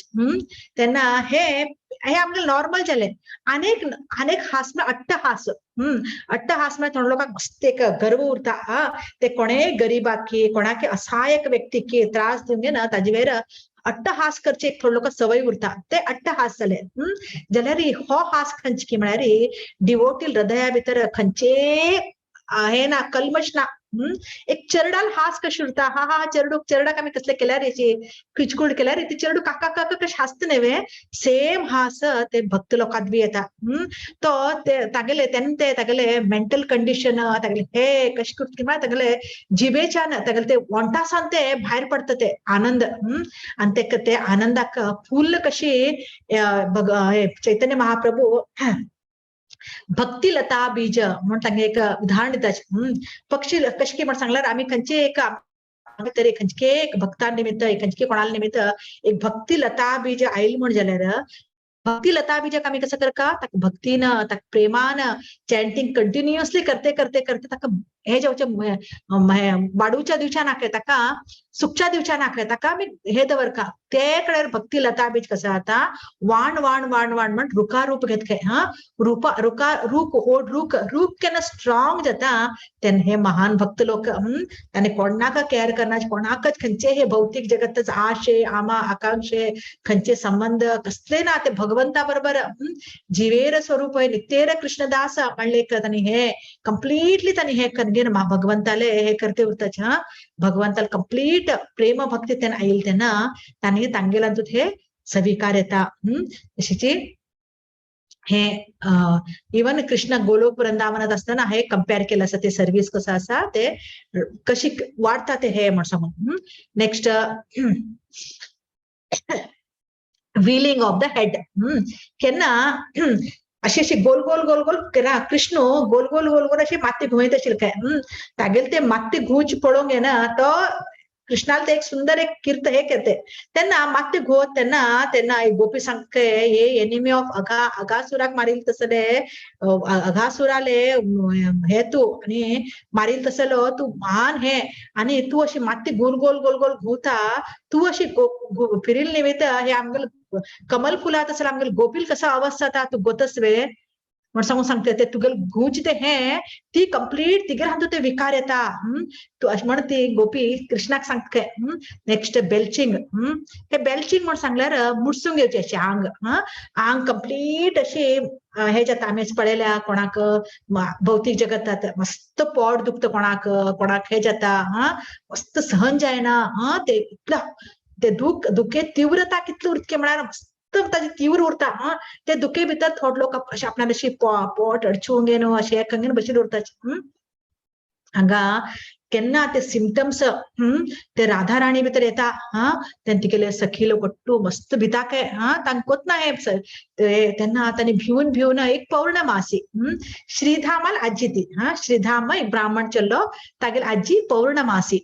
तेन्ना हे आमगे नॉर्मल जाले अनेक हास अट्टहास अट्टहास थोडे लोकांक मस्त एक गर्व उरता हा ते कोणे गरीबाकी कोणाक असहायक व्यक्तीक त्रास दिवंगे ना ताजे वयर अट्टहास करचे एक थोडे लोक संवय उरता ते अट्टहास जाले जाल्यार हो हास खंयची म्हळ्यार डिवोटी हृदया भितर खंयचे हे ना कल्मश ना एक चरडाल हास कशी उरता हा हा चरडाक आमी कसले केल्यार हेची किचकूट केल्यार ती चरडू काका काका कशी हासता न्हय सेम हास ते भक्त लोकांत बी येता तो ते तागेले मेंटल कंडिशन तागेले हे कशी करता म्हळ्यार तागेले जिबेच्यान तागेले ते वंटासान ते भायर पडता ते आनंद आनी ते आनंदाक फुल्ल कशी चैतन्य महाप्रभू भक्ती लता बीज म्हणून तांगे एक उदाहरण दिता पक्षी कशें म्हण सांगल्यार आमी खंयचे एक तरी खंयचे एक भक्तां निमित्त खंयचे कोणाल निमित्त एक भक्ती लता बीज आयली म्हण जाल्यार भक्ती लता बीजाक आमी कसं करता ताका भक्तीन ताका प्रेमान चॅन्टिंग कंटिन्युअसली करते ताका हे जेवचे बाडूच्या दिवच्या नाका ताका सुखच्या दिवच्या नाका ताका आमी हे दवरका ते कडेन भक्ती लता बीज कसं आता वाण म्हण रुका रूप घेतले हा रूप केन्ना स्ट्रॉंग जाता तेन्ना हे महान भक्त लोक ताणे कोणाक केअर करना कोणाकच खंयचे हे भौतिक जगतच आशे आमा आकांक्षे खंयचे संबंध कसले ना ते भगवंता बरोबर जिवेर स्वरूप नित्येर कृष्णदास म्हणले ताणी हे कंप्लीटली ताणी हे करगेन भगवंताले हे करते उरताच हा भगवंताला कंप्लीट प्रेम भक्ती तेन्ना आयिल तेन्ना ताणी तांगेलांतूत हे स्वीकार येता जशीची हे इवन कृष्ण गोलोक वृंदावनात असताना हे कंपेअर केलं असं ते सर्व्हिस कसं असा ते कशी वाढता ते हे म्हण सांगून next wheeling of the head केन्ना अशी गोल केन्ना कृष्ण गोल अशी माती घुंवयत आशिल्ले काय तागेले ते माती घुंवच पळोवंक येना तो कृष्णाला ते एक सुंदर एक कीर्त हे करते तेन्ना माती घुंवत तेन्ना एक गोपी सांगते हे एनिमी ऑफ अगासुराक मारील तसले अगासुराले हे तू आणि मारील तसलो तू महान हे आणि तू अशी माती गोल घुंवता तू अशी फिरील निमित्त हे आमगेल कमल फुलात असेल आमगेल गोपील कसा अवस्था जाता तू गोतस वे म्हण सांगून सांगते ते तुगेल घुंवच ते हे ती कंप्लीट तिगेर हातून ते विकार येता तू अशी म्हण ती गोपी कृष्णाक सांगते नेक्स्ट बेल्चिंग हे बेल्चिंग म्हण सांगल्यार मुडसूंक येवची अशी आंग कंप्लीट अशी हे जाता आमी पळयल्या कोणाक भौतीक जगतात मस्त पोट दुखता कोणाक हे जाता मस्त सहन जायना ते इतला ते दुखे तीव्रता कितली उरतके म्हळ्यार ताजी तीव्र उरता ते दुखे भितर थोडे लोक अशे आपणान अशी पोट अडचूंक न्हू अशे एकांगेन बशिल्ले उरताचे हांगा केन्ना ते सिम्पटम्स ते राधा राणी भितर येता तेन्ना तिगेले सखी लोक अट्टू मस्त भिताके तांकां कोतना हे तेन्ना तांणी भिवन एक पौर्णमासी श्रीधामाल आजी ती श्रीधाम एक ब्राह्मण चल्लो तागेली आजी पौर्णमासी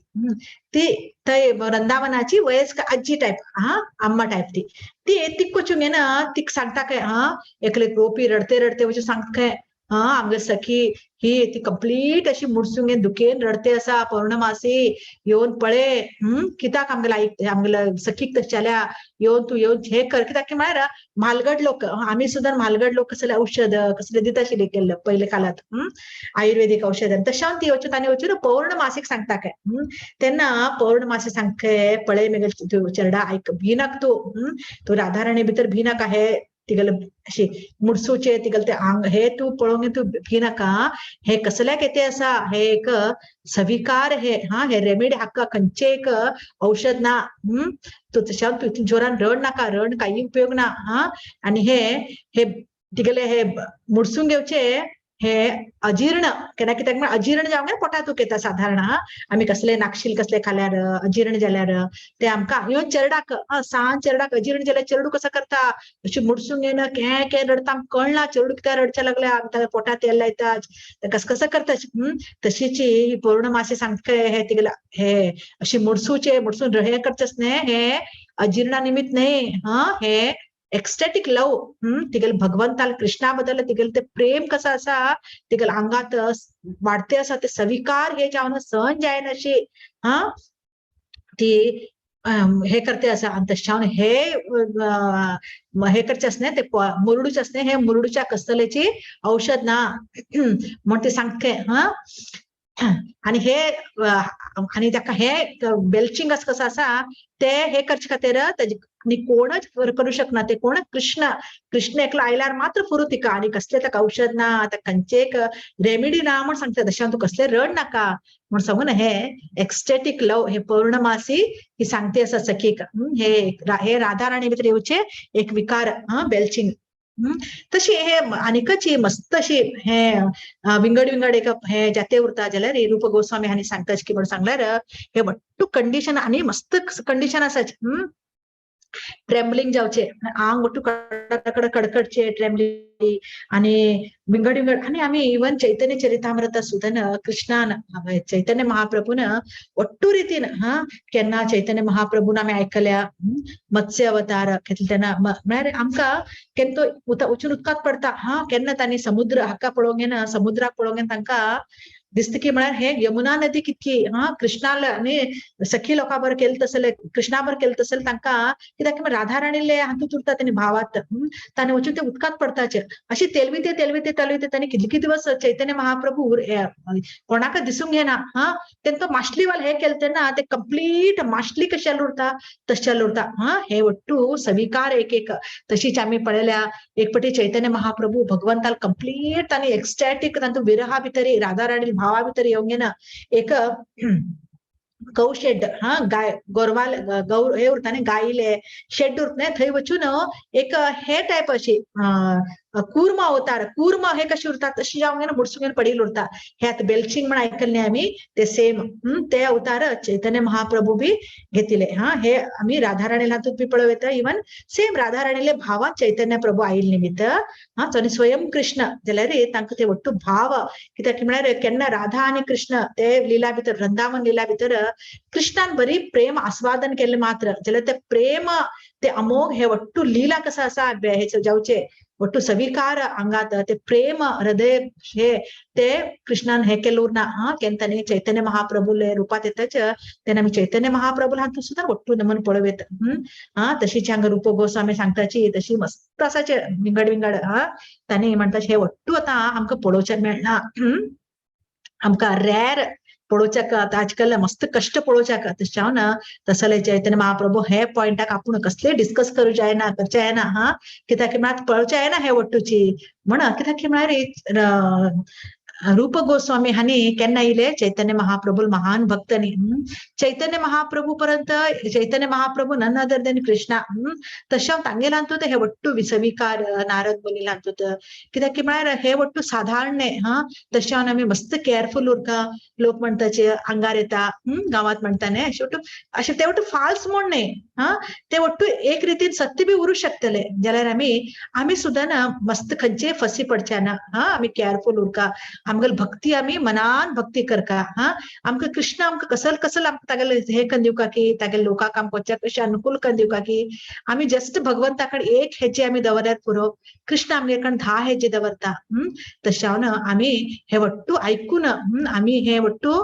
ती थंय वृंदावनाची वयस्क आजी टायप अम्मा टायप ती कोचूंक येना तीक सांगता काय एकले गोपी रडते वचून सांगता काय आमगे सखी ही ती कंप्लीट अशी मुडसूंगे दुखेन रडते असा पौर्णमासी येवन पळे कित्याक आमगेला सखीक तशें जाल्या येवन तू येवन हे कर कित्याक म्हळ्यार म्हालगड लोक आमी सुद्दां म्हालगड लोक कसले औषध कसले दिता आशिल्ले केल्ले पयले काळात आयुर्वेदीक औषध तशें ती वचून तांणी वचून पौर्णमासीक सांगता काय तेन्ना पौर्णमासी सांगता पळय मेगेल चेडा आयक भिनाक तू राधाराणी भितर भिनाका हे तिगेले अशी मुडसूचे तिगेले ते आंग हे तू पळोवंक तू भिनाका हे कसल्याक येते असा हे एक सविकार हे रेमेडी हाका खंयचे एक औषध ना तू तशा तू जोरान रड नाका काही उपयोग ना आणि हे तिगेले हे मुडसूंक घेवचे हे अजीर्ण केन्ना कित्याक म्हळ्यार अजीर्ण जावंक पोटात दूख येता साधारण आमी कसले नाखशील कसले खाल्यार अजीर्ण जाल्यार ते आमकां इवन चेरडाक सांज चेरडाक अजीर्ण जाल्यार चेरडू कसो करता अशी मुडसून येना के के रडता आमकां कळना चेरडू कित्याक रडच्या लागल्या आमकां पोटात तेल लायता कसं करता तशीची ही पौर्णमासी सांगता हे तिगेला हे अशी मुडसून हे करचेस न्ही हे अजीर्णा निमित्त न्ही हे एक्स्टॅटिक लव तिगेल भगवंताल कृष्णा बद्दल तिगेल ते प्रेम कसं असा तिगेल अंगात वाढते असा ते सविकार हे जावन सहन जायना अशी ती हे करते असा आणि तशावन हे करचे असणे ते मुरडूचे असणे हे मुरडूच्या कसलेची औषध ना म्हण ते सांगते आणि हे आणि ताका हे बेल्चिंग कसं असा ते हे करचे खातीर कोणच करू शकना ते कोण कृष्ण एकलो आयल्यार मात्र फुरू तिका आणि कसले ताका औषध ना आता खंयचे एक रेमेडी ना म्हण सांगता तशें तू कसले रड नाका म्हण सांगून हे एक्स्टेटिक लव हे पौर्णमासी ही सांगते असा सखीक हे राधा राणी भितर येवचे एक विकार बेल्चिंग तशी हे आनीकची मस्त अशी हे विंगड एक हे जाते उरता जाल्यार रूप गोस्वामी हांणी सांगता की म्हण सांगल्यार हे वट्टू कंडिशन आणि मस्त कंडिशन आसाच ट्रेम्बलिंग जावचे आंग वट्टू कडकडचे ट्रेम्बलिंग आणि विंगड आणि आम्ही इवन चैतन्य चरितामृत सुद्दां कृष्णान चैतन्य महाप्रभून वट्टू रितीन केन्ना चैतन्य महाप्रभून आम्ही ऐकल्या मत्स्य अवतार तेन्ना म्हळ्यार आमकां केन्ना तो वचून उदकांत पडता केन्ना तांणी समुद्र हाका पळोवंक येना समुद्राक पळोवंक येना तांकां दिसता की म्हळ्यार हे यमुना नदी कितकी कृष्णाल आनी सखी लोकां बर केलें तसले कृष्णा बर केलें तसले तांकां कित्याक राधा राणीले हातूंत उरता तेणी भावात तांणी वचून ते उदकांत पडताचे अशी तेलविते तांणी कितले दिवस चैतन्य महाप्रभू कोणाक दिसूंक घेना तेंका माश्लीवाल हे केलें तेन्ना ते कंप्लीट माश्ली कशें उरता तशें उरता हे वट्टू सविकार एक तशीच आमी पळयल्या एक फावटी चैतन्य महाप्रभू भगवंताल कंप्लीट तांणी एक्स्टॅटिक तांचो विरहा भितर राधा राणी भावा भितर येवंक येना एक गौ शेड गाय गोरवाल गौ हे उरता न्ही गायले शेड उरता थंय वचून एक हे टायप अशी कूर्म अवतार कूर्म हे कशी उरतात तशी जावंक येना मुडसून पडिल्ली उरता हे आतां बेल्चिंग म्हण आयकल्ले आमी ते सेम ते अवतार चैतन्य महाप्रभू बी घेतिले हे आमी राधा राणी हातूंत बी पळोव येता इवन सेम राधा राणीले भावा चैतन्य प्रभू आयिल्ले निमित्त तांणी स्वयं कृष्ण जाल्यार तांकां ते वट्टू भाव कित्याक म्हळ्यार केन्ना राधा आनी कृष्ण ते लिला भितर वृंदावन लिला भितर कृष्णान बरी प्रेम आस्वादन केले मात्र जाल्यार ते प्रेम ते अमोघ हे वट्टू लीला कसं असा हे जावचे वट्टू सविकार अंगात ते प्रेम हृदय हे ते कृष्णान हे केले उरना केन्ना चैतन्य महाप्रभूले रूपात येताच तेन्ना आमी चैतन्य महाप्रभूला हातूंत सुद्दां वट्टू नमन पळोव येता तशीच हांगा रूप गोस्वामी सांगताची तशी मस्त आसाचे विंगड तांणी म्हणटा हे वट्टू आतां आमकां पळोवचें मेळना आमकां रॅर पळोवच्याक आजकाल मस्त कष्ट पळोवच्याक तशें तसले चैतन्य महाप्रभू हे पॉइंटाक आपूण कसले डिस्कस करूं जायना करचें जायना कित्याक म्हळ्यार पळोवचें जायना हे वट्टूची म्हण कित्याक म्हळ्यार रूप गोस्वामी हांणी केन्ना येयले चैतन्य महाप्रभू महान भक्त न्ही चैतन्य महाप्रभू पर्यंत Chaitanya Mahaprabhu none other than Krishna तशें तांगेले हातूंत हे वट्टू विसविकार नारद मुनी हातूंत कित्याक म्हळ्यार हे वट्टू साधारण न्ही तशें आमी मस्त केअरफुल उरता लोक म्हणटाचे आंगार येता गांवांत म्हणटा न्ही अशें ते वट्टू फाल्स म्हण न्ही ते वट्टू एक रितीन सत्य बी उरूं शकतले जाल्यार आमी सुद्दां मस्त खंयचे फसी पडचे ना आमी केअरफुल उरका आमगेल भक्ती आमी मनान भक्ती करका आमकां कृष्ण आमकां कसल आमकां तागेले हे करून दिवका की तागेले लोकांक आमकां कशें अनुकूल करून दिवका की आमी जस्ट भगवंता कडेन एक हेजे आमी दवरल्यार पुरो कृष्ण आमगे कडेन 10 हेजे दवरता तशें आमी हे वट्टू आयकून आमी हे वट्टू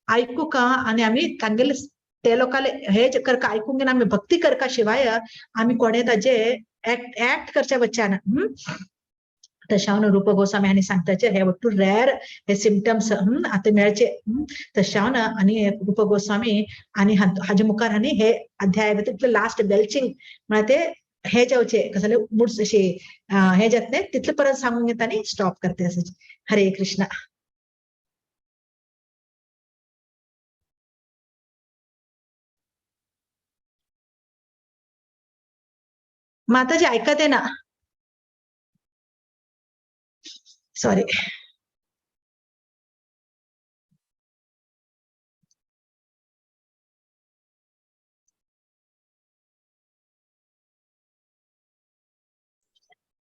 आयकूका आनी आमी तांगेले ते लोकांले हे करका आयकूंक घेवन आमी भक्ती करका शिवाय आमी कोणे ताजे एक्ट करचे वचना तशें रूप गोस्वामी हांणी सांगताचे हे वट्टू रॅर हे सिम्पटम्स आतां मेळचे तशें आनी रूप गोस्वामी आनी हाजे मुखार आनी हे अध्याय भितर लास्ट बेल्चिंग म्हळ्यार ते हे जावचे कसले मुड्स अशी हे जातले तितले परत सांगूंक येता आनी स्टॉप करते अशें हरे कृष्ण माताजी ऐकत आहे ना सॉरी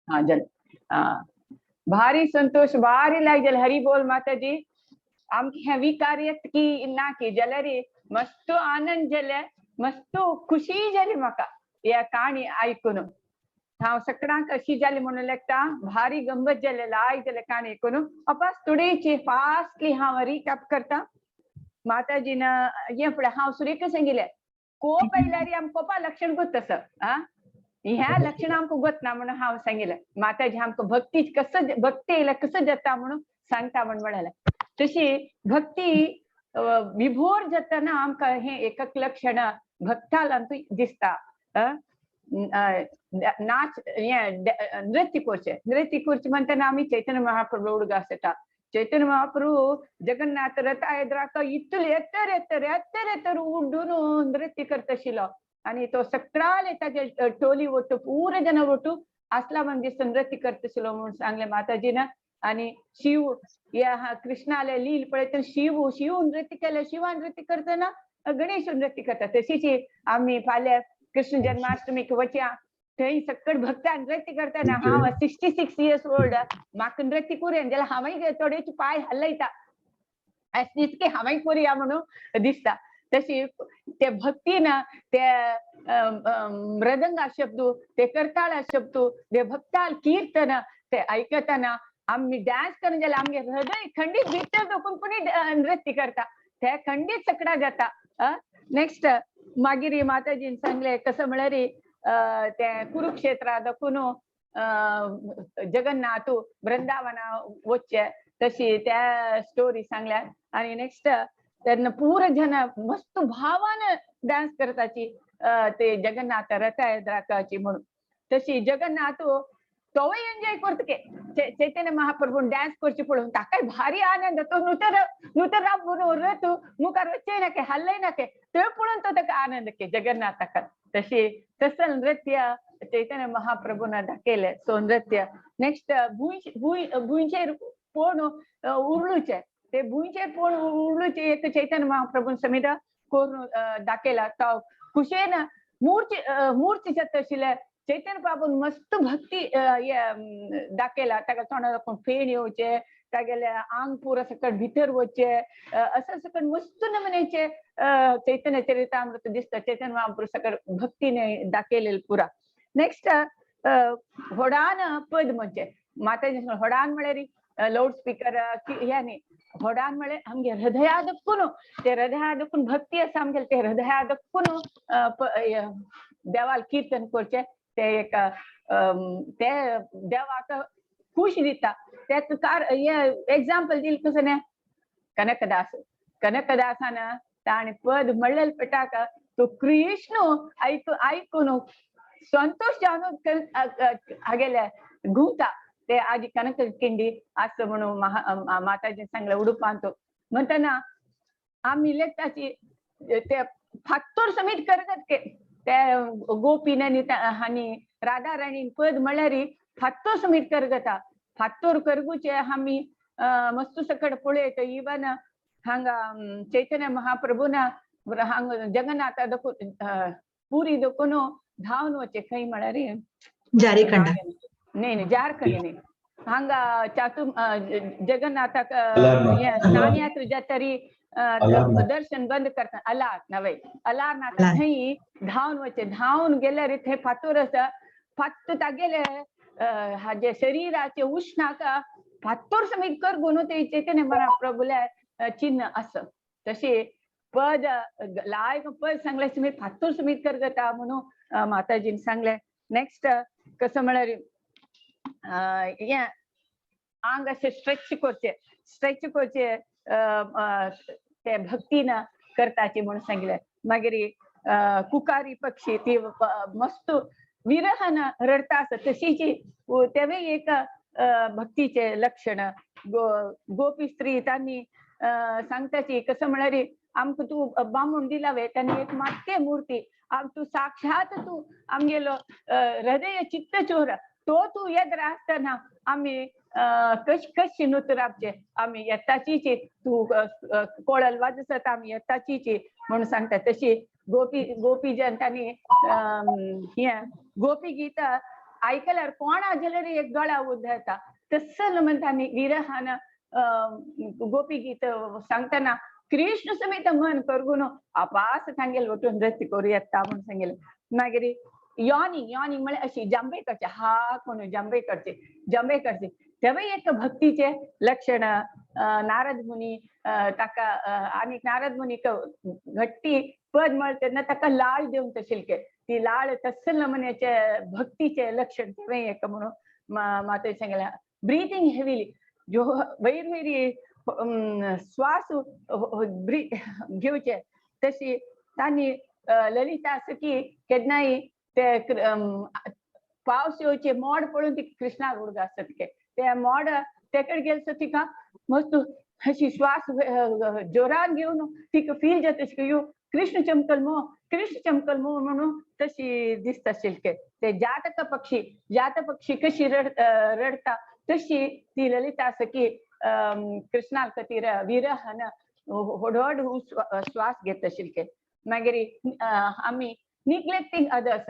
हा जल भारी संतोष भारी लागेल हरी बोल माताजी आमची ह्या विकार्यत की ना की जलरी मस्त आनंद झाले मस्त खुशी झाली म्हाका या काणी ऐकून हांव सगळ्यांक अशी जाली म्हणून लागता भारी गंमत जाले लायक जाले काणी ऐकून अपास थोडीची फास्टली हांव रिकॅप करता माताजीन ये फुडें हांव सुरेख सांगिल्लें कोप आयल्यार आमकां कोपा लक्षण गोत तसं ह्या लक्षण आमकां गोत ना म्हणून हांव सांगिल्लें माताजी आमकां भक्ती कसं भक्ती येयल्यार कसं जाता म्हणून सांगता म्हणून म्हणाले तशी भक्ती विभोर जातना आमकां हे एकक लक्षण भक्तालांतू दिसता नाच नृत्य करचे म्हणतना आम्ही चैतन्य महाप्रभू उडगा आसता चैतन्य महाप्रभू जगन्नाथ रथा येद्राक इतले एत्तर उड्डून नृत्य करत आशिल्लो आणि तो सकाळ ताजे टोली वटू पूर जन वटू असला म्हणजे नृत्य करत आशिल्लो म्हणून सांगले माताजीन आणि शिव या कृष्णाले लील पळयतना शिव नृत्य केले शिवा नृत्य करतना गणेश नृत्य करता तशीच आम्ही फाल्यां कृष्ण जन्माष्टमीक वच्या थंय सकट भक्तां नृत्य करतना हांव 66 इयर्स ओल्ड म्हाका नृत्य करूं जाल्यार हांवें थोडेचे पाय हलयता अशें दिसता की हांवें करुया म्हणून दिसता तशी ते भक्तीन ते मृदंगा शब्द ते करताळा शब्द ते भक्ताल कीर्तन ते ऐकतना आम्ही डान्स करून जाल्यार आमगे हृदय खंडीत भितर दुखून पुणी नृत्य करता ते खंडीत सकडा जाता नेक्स्ट मागीर माताजीन सांगले कसं म्हळ्यार ते कुरुक्षेत्रा दखून जगन्नाथ वृंदावना वच्चे तशी त्या स्टोरी सांगल्या आणि नेक्स्ट तेन्ना पूर जन मस्त भावान डान्स करताची ते जगन्नाथ रथा येद्राकाची म्हणून तशी जगन्नाथ तोय एन्जॉय करतके चैतन्य महाप्रभून डान्स करचे पळोवन ताकाय भारी आनंद तो नुतर रथ मुखार वच्चे नाके हल्लय नाके ते पळोवन तो ताका आनंद के जगन्नाथाक तशी तसं नृत्य चैतन्य महाप्रभून दाखयले सो नृत्य नेक्स्ट भुंयचेर पोवन उरलूचे ते भुंयचेर पोवन उरलूचे एक चैतन्य महाप्रभून समित करून दाखयला तो खुशेन मूर्ती जाता आशिल्ले चैतन्य बाबून मस्त भक्ती दाखयला ताका तोंडा दाखोवन फेण येवचे तागेले आंग पुरो सकट भितर वचचे असं सकट मस्त नमुन्याचे चैतन्य चरितामृत दिसता चैतन्य महाप्रभू सकट भक्तीने दाखयलेले पुरा नेक्स्ट व्हडान पद म्हणजे माताजी व्हडान म्हळ्यार लाउड स्पीकर हे न्ही व्हडान म्हळ्यार आमगे हृदया दक्कून ते हृदया दक्कून भक्ती आसा आमगेले ते हृदया दक्कून देवाल कीर्तन करचे ते एक ते देवाक खुश दिता त्याच एग्जाम्पल दिल कसं न्ही कनकदासान ताणें पद म्हणलेले पटाक तो कृष्ण ऐकून संतोष जावन हागेले घुंवता ते आजी कनक किंडी असं म्हणून माताजी सांगले उडुपान तो म्हणतना आम्ही लेखताची ते फात्तोर समीत करतात के ते गोपीन हानी राधा राणीन पद म्हळ्यार फात्तोर समीत करगता फात्तोर करगुचे आम्ही मस्त सकट पळयत इवन हांगा चैतन्य महाप्रभून हांगा जगन्नाथ दखून पुरी दखून धांवन वचे खंय म्हळ्यार
जारीखंड
न्ही झारखंड न्ही हांगा चातु जगन्नाथाक स्नान यात्रा जातरी दर्शन बंद करता अलारनाथ थंय धांवन वचे धांवन गेल्यार थंय फातोर आसा फात्त तागेले हाजे शरिराचे उष्णाक फात्तोर समीत करगून ते चैतन्य महाप्रभूले चिन्ह आसा तशी पद लायक पद सांगले समीत फात्तोर समीत करगता म्हणून माताजीन सांगले नेक्स्ट कसं म्हळ्यार हे आंग असे स्ट्रेच करचे ते भक्तीन करताची म्हणून सांगले मागीर कुकारी पक्षी ती मस्त विरहन रडता आसा तशीची तेवे एक भक्तीचे लक्षण गोपी स्त्री तांणी सांगताची कसं म्हळ्यार आमकां तू बांबून दिलावे त्यांनी एक मात्य मूर्ती तू साक्षात तू आमगेलो हृदय चित्त चोर तो तू येद्र आसतना आम्ही कशी नुतरापचे आम्ही येताची तू कोळल वाजसत आम्ही येताची म्हणून सांगता तशी गोपीजन तांणी हे गोपी गीत ऐकल्यावर कोणा जाल्यार एक दोळा उद्दता तसल म्हणता विरहान गोपी गीत सांगताना कृष्ण समेत मन करगून अपास सांगेल वटून नृत्य करू येता म्हणून सांगेल. मागीर यॉनिंग म्हळ्यार अशी जांबे करचे हा कोण जांबे करचे तेव्हा एक भक्तीचे लक्षण नारद मुनी ताका आणि नारद मुनी घट्टी पद म्हणते ताका लाळ देऊन तशिल्के ती लाळ तसल नमुन्याचे भक्तीचे लक्षण तेव्हा एक म्हणून माते सांगला. ब्रीथिंग हेविली जो वैर श्वास घेवचे तशी तांणी ललिता सखी केन्नाय ते पावस येवचे मोड पळोवन ती कृष्णाक उडगा आसत ते मोड तेकडे गेल तिका मस्त अशी श्वास जोरान घेवन तिका फील जाता कृष्ण चमकल मो म्हणून तशी दिसता आशिल्ले. ते जात पक्षी कशी रडता तशी ती ललिता सखी कृष्णाक खातीर विरहान हडहड श्वास घेत आशिल्ले. मागीर आमी निग्लेक्टिंग अदर्स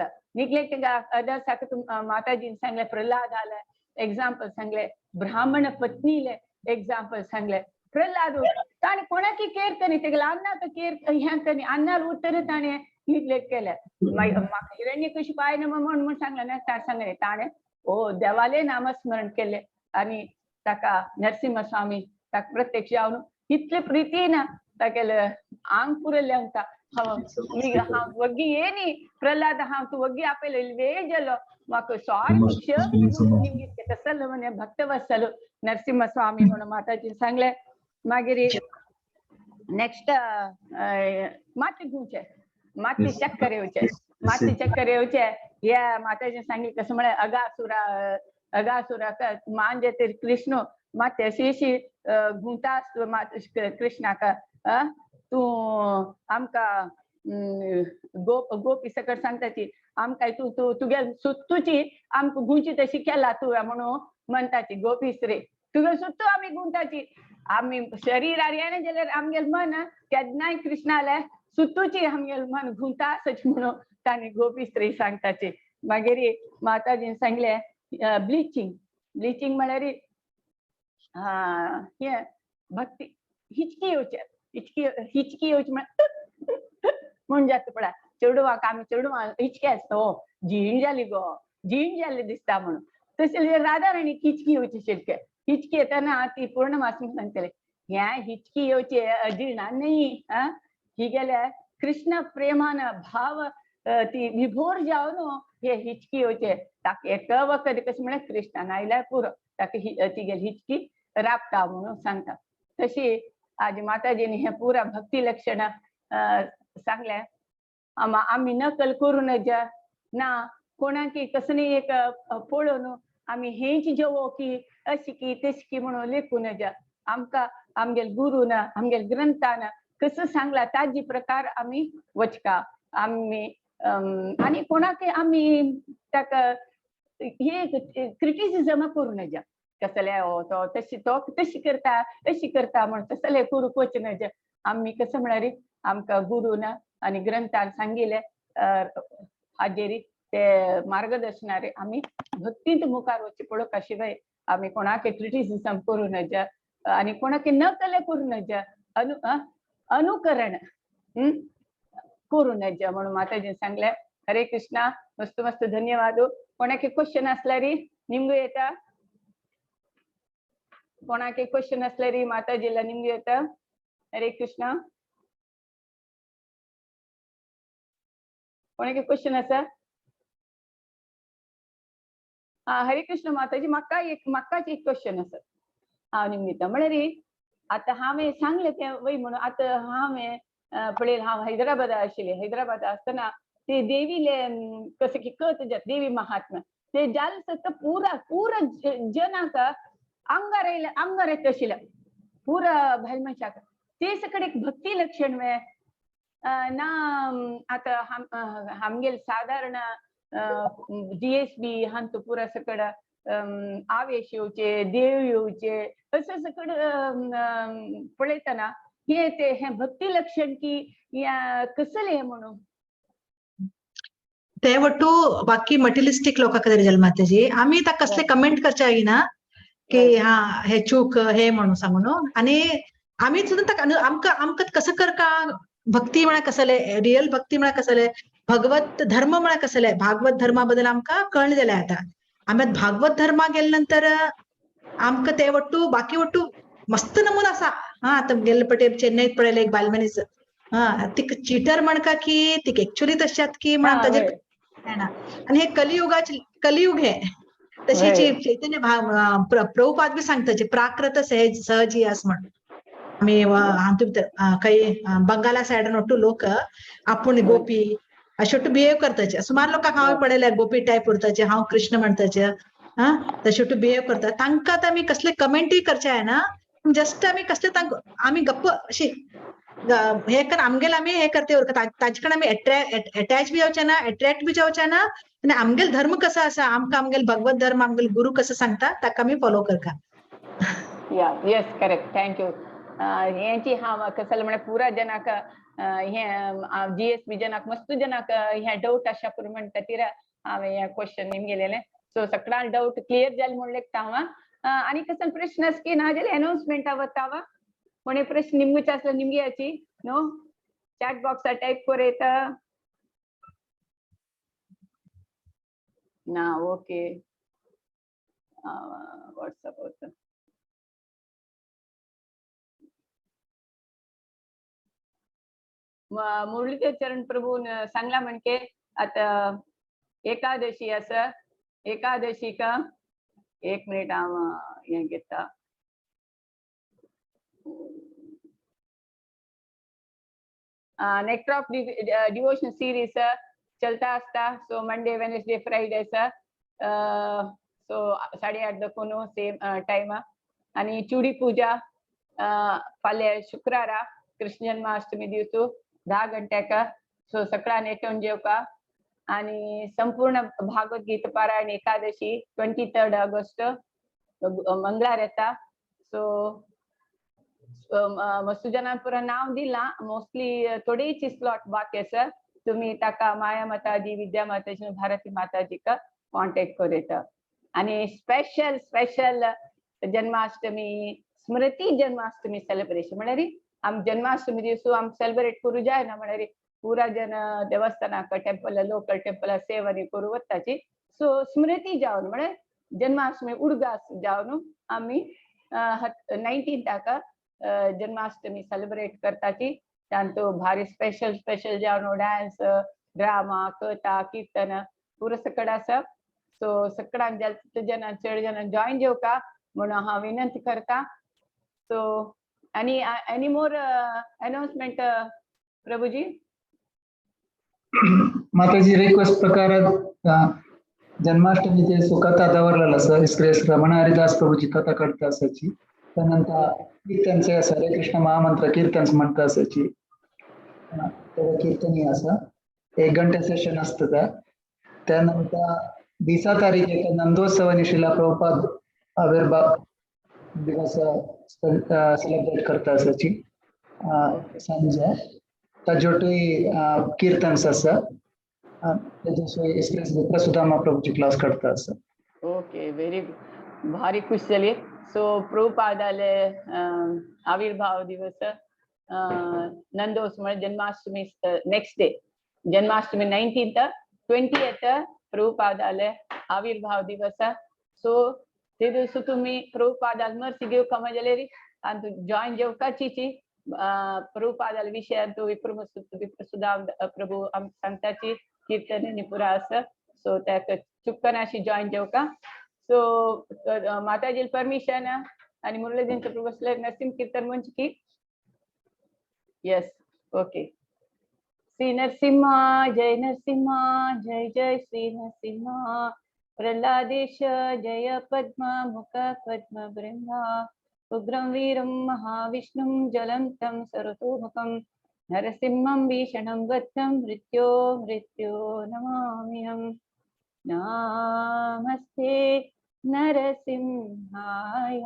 माताजीन सांगले प्रल्हाद आले एग्जाम्पल सांगले ब्राह्मण पत्नीले एग्जाम्पल सांगले. प्रल्हाद ताणे कोणाकी केअर करी तेगेला अन्नाक केअर ह्या करी अन्नाल उत्तर ताणे निग्लेक्ट केले. म्हाका हिरण्यकशिपू आयन म्हणून सांगले ना सांगले ताणे ओ देवाले नामस्मरण केले आणि ताका नरसिंह स्वामी ताका प्रत्यक्ष जावन इतले प्रितीन तागेले आंग पुरले अंता हांव वग्गी येनी प्रल्हाद हांव तू वग्गी आपले वेळ गेलो म्हाका सॉरी तसल म्हणे भक्तवत्सल नरसिंह स्वामी म्हणून माताजी सांगले. मागीर नेक्स्ट माती चक्कर येवचे या माताजी सांगले कसं म्हळ्यार अगासुरा मांजे ते कृष्ण माते अशी गुंता कृष्णाक तू आमका गोपी सकट सांगताची आमकां तू तुगे सुत्तूची आमकां गुंची तशी केला तू म्हणून म्हणटाची गोपी स्त्री तुगे सुत्तू आमी गुंताची आमी शरीरार येणे जाल्यार आमगेल मन केन्नाय कृष्णाले सुत्तूची आमगेल मन गुंता आसची म्हणून तांणी गोपी स्त्री सांगताची. मागीर माताजीन सांगले ब्लिचिंग म्हळ्यार हे भक्ती हिचकी येवचे म्हण जाता पळय चेडवाक आमी चेडवा हिचके आसता हो जीण जाली दिसता म्हणून तशें राधा राणीक हिचकी येवची शिल्के हिचकी येताना ती पूर्णमासी सांगतले ह्या हिचकी येवचे अजीर्णा न्ही ही गेल्या कृष्ण प्रेमान भाव ती विभोर जावन हे हिचकी येवचे ताका एक वखत कशें म्हळ्यार कृष्णान आयल्यार पुरो ताका तिगेली हिचकी राबता म्हणून सांगता. तशी आज माताजीनी हे पुरा भक्ती लक्षण सांगले. आमी नकल करू नजा ना कोणाकी कसली एक पळोवन आमी हेंच जेवो की अशी की तशी की म्हणून लेखू नजा. आमकां आमगेल गुरून आमगेल ग्रंथान कसं सांगला ताजी प्रकार आमी वचका आमी आणि कोणाक आमी ताका हे क्रिटिसिजम करू नजा कसले तो तशी करता अशी करता म्हणून तसले करूक वचनजा. आमी कसं म्हळ्यार आमकां गुरून आणि ग्रंथान सांगिल्ले हाजेरी ते मार्गदर्शनारे आमी भक्तींत मुखार वचचे पळोवपा शिवाय आमी कोणाक क्रिटिसिजम करू नजा आणि कोणाक नकले करू नजा अनुकरण करू नजा म्हणून माताजी सांगले. हरे कृष्णा मस्त मस्त धन्यवाद. कोणाक क्वेश्चन असल्यार निमगू येता कोणाक क्वेश्चन असल्यार माताजीला निमगू येता. हरे कृष्णा कोणाक क्वेश्चन आसा? हरे कृष्ण माताजी म्हाकाच एक क्वेश्चन आसा हांव निमगीता म्हळ्यार आता हांवें सांगले ते वय म्हणून आता हांवें पळयलें हांव हैदराबाद आशिल्लें. हैदराबाद आसतना ते देवीले कशें की कथ देवी महात्मा ते जाल सत्ता पूरा जनाक आंगार येता आशिल्लें पूरा भायल मनशाक ते सकट एक भक्ती लक्षण वे ना. आता आमगेल साधारण जीएसबी हांतू पुरा सकट आवेश येवचे देव येवचे असं सकट पळयतना हे भक्ती लक्षण की या कसले म्हणून
ते वटू बाकी मटेरियलिस्टिक लोक कधी जल्मात त्याची आम्ही त्या कसले कमेंट करच्या ना की हा हे चूक हे म्हणून सांगून आणि आम्ही सुद्धा आमका आमकां कसं कर का भक्ती म्हणा कसले रिअल भक्ती म्हणा कसले भगवत धर्म म्हणा कसले भागवत धर्माबद्दल आमका कळण दिलाय आता आम्ही भागवत धर्मा गेल्यानंतर आमकां ते वट्टू बाकी वट्टू मस्त नमुना असा हा आता गेल्ले पटे चेन्नईत पडेल एक बालमनीच हा ती चीटर म्हणका की ती ऍक्च्युली तशात की म्हणा ताजेर ना आणि हे कलियुग हे तशी जी चैतन्य प्रभुपाद बी सांगताचे प्राकृत सहज सहजी असं म्हण आम्ही काही बंगाला साईड नोटू लोक आपण गोपी अशोट बिहेव करताचे सुमार लोक हांव पडले गोपी टाईप उरताचे हांव कृष्ण म्हणताचे हा तशोट बिहेव करता तांकां आतां आमी कसले कमेंटूय करचे आहे ना जस्ट आमी कसले आमी गप्प अशी हे कर आमगेल आमी हे करते ताजे कडेन आमी अटॅच बी जावचे ना अट्रॅक्ट बी जावचे ना आणि आमगेल धर्म कसा असा आमकां आमगेल भगवत धर्म आमगेल गुरु कसं सांगता ताका आमी फॉलो करता
या येस करेक्ट थँक्यू हेची हांव कसले म्हळ्यार पुरा जनाक हे GSB जनाक मस्त जनाक हे डाऊट आसा पुरो म्हण खातीर हांवें हे क्वेश्चन निमगेलेले सो सगळा डाऊट क्लियर जाले म्हणले हांव आनी कसले प्रश्न की ना जाल्यार अनाउन्समेंटा वतावा कोणी प्रश्न निमगेचे आसले निमगे नो चॅट बॉक्सार टाईप करेत ना ओके व्हॉट्सअप होतं मुरलीधर चरण प्रभू सांगला म्हणके आता एकादशी असं एकादशी का एक मिनिट हांव हें घेता नेक्स्ट ऑफ डिवोशन सिरीज चलता आसता so Monday Wednesday Friday so 8:30 दकोन सेम टाइम आणि चुडी पूजा फाल्यां शुक्रारा कृष्ण जन्माष्टमी दिवस 10 गंट्याक सो सकाळां नेटोवन जेवका आणि संपूर्ण भागवत गीत पारायण एकादशी 23 ऑगस्ट मंगळार येता सो मस्त जनां पुरा नाव दिला मोस्टली थोडेची स्लॉट बाकी आसा तुम्ही ताका माया माताजी विद्या माताजी भारती माताजी का कॉन्टॅक्ट करेत आणि स्पेशल स्पेशल जन्माष्टमी स्मृती जन्माष्टमी सेलिब्रेशन म्हळ्यार आम जन्माष्टमी दिवस आम सेलिब्रेट करू जाय ना म्हळ्यार पुरा जन देवस्थानाक टेम्पल लोकल टेम्पल सेवनी करू वताची सो स्मृती जावन म्हळ्यार जन्माष्टमी उडगास जावन आमी 19 जन्माष्टमी सेलिब्रेट करताची तांतो भारी स्पेशल स्पेशल जावन डान्स ड्रामा कथा कीर्तन पुरो सकड आसा सो सकडांक जनां चड जनां जॉइन जेवका म्हणून हांव विनंती करता सो एनी मोर अनाउन्समेंट प्रभुजी
माताजी रिक्वेस्ट प्रकार जन्माष्टमीचे सुकथा दवरलेला आसा एक्सप्रेस रमण हरिदास प्रभूची कथा करता आसाची त्यानंतर कीर्तनचे आसा हरे कृष्ण महामंत्र कीर्तन म्हणटा आसाची कीर्तनी आसा 1 घंटे सेशन असतं त्यानंतर 20 तारीख नंदोत्सव आणि शिला प्रभुपाद आविर्भाव दिवस सेलिब्रेट करता आसाची सांजे ताजोटूय कीर्तन्स आसा त्याच्याशिवाय एक्सप्रेस सुदामा प्रभूची क्लास करता आसा
ओके वेरी भारी खुश जाली सो प्रभुपादाले आविर्भाव दिवस नंदोत्सव म्हणजे Janmashtami next day Janmashtami 19th 20th प्रभुपादाले आविर्भाव दिवस सो ते दिवस तुम्ही प्रभुपादाल मर्सी घेवका म्हणजे आणि जॉइन जेवकाची प्रभुपादाल विषय तो विप्रसुदा प्रभू सांगताची कीर्तन पुरा आसा सो त्या चुक्कन अशी जॉइन जेवका सो माताजी परमिशन आणि मुरलीधर प्रभू नरसिंह कीर्तन मंच की यस ओके श्री नरसिंहा जय जय जय श्री नरसिंहा प्रह्लादेश जय पद्म मुख पद्म बृंदा उग्रं वीरं महाविष्णुं जलं तं सर्वतोमुखं नरसिंहं भीषणं वद्यं मृत्यो नमाम्यहम् नमस्ते नरसिंहाय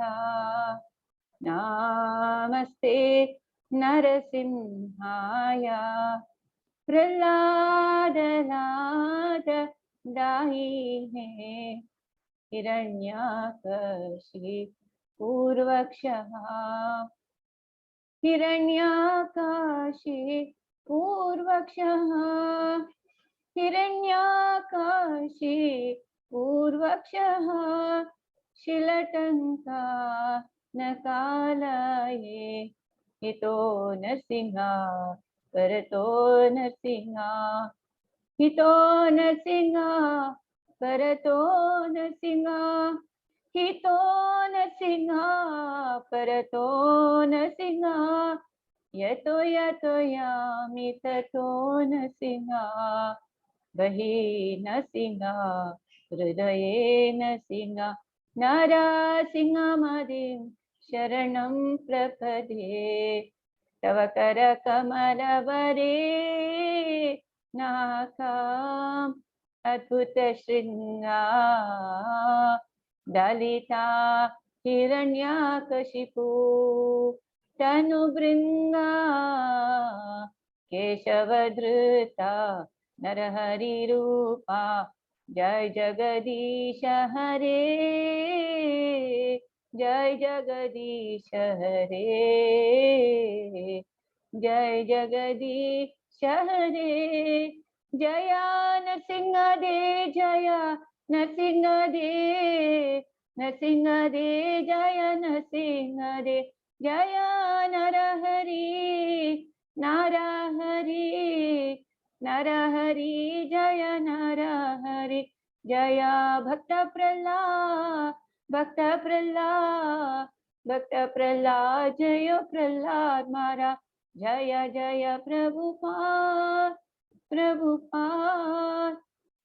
नमस्ते नरसिंहाय प्रहलाद लाद दाहिने हिरण्याकशिपूर्वक्षः हिरण्याकाशिपूर्वक्षः हिरण्याकाशिपूर्वक्षः शिलटङ्का न कालये हितो नरसिंहा परतो नरसिंहा हितो नरसिंहा परतो नरसिंहा हितो नरसिंहा परतो नरसिंहा यतो यतो यामि ततो नरसिंहा बहि नरसिंहा हृदये नरसिंहा नरसिंहमदिं शरणं प्रपदे तव करकमलवरे नाकाम् अद्भुतशृङ्गा दलिता हिरण्याकशिपु तनुभृङ्गा केशवधृता नरहरिरूपा जय जगदीश हरे जय जगदीश हरे जय जगदीश हरे जया नरसिंह दे जया नरसिंह दे नरसिंह दे जय नरसिंह दे जया नरहरि नरहरि नरहरि जय नरहरि जया भक्त प्रहलाद भक्त प्रहलाद भक्त प्रहलाद जय प्रहलाद मारा जय जय प्रभुपाद प्रभुपाद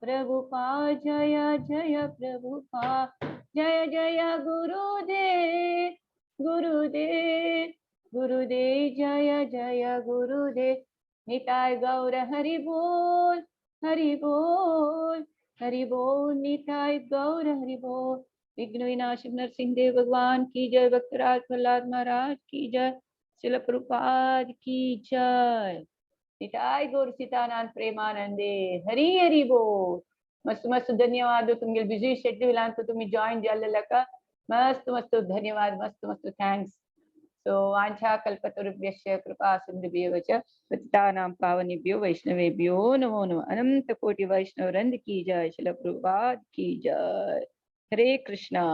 प्रभुपाद जय जय प्रभुपाद जय जय गुरुदेव गुरुदेव गुरुदेव जय जय गुरुदेव निताय गौर हरि बोल हरि बोल हरि बोल निताय गौर हरि बोल विघ्न विनाशक नरसिंह देव भगवान की जय भक्तराज प्रहलाद महाराज की जय श्रील प्रभुपाद की जय निताय गौर सीतानंद प्रेमानंदे हरि हरि बोल मस्त मस्त धन्यवाद तुमगे बिझी शेड्यूल ಅಂತ तुम्ही जॉइन झालेला का मस्त मस्त धन्यवाद मस्त मस्त थँक्स सो वांछा कल्पतरुभ्यश्च कृपा सिन्धुभ्यो च पतितानां पावनेभ्यो वैष्णवेभ्यो नमो नमः अनंत कोटि वैष्णव वृंद की जय श्रील प्रभुपाद की जय हरे कृष्णा।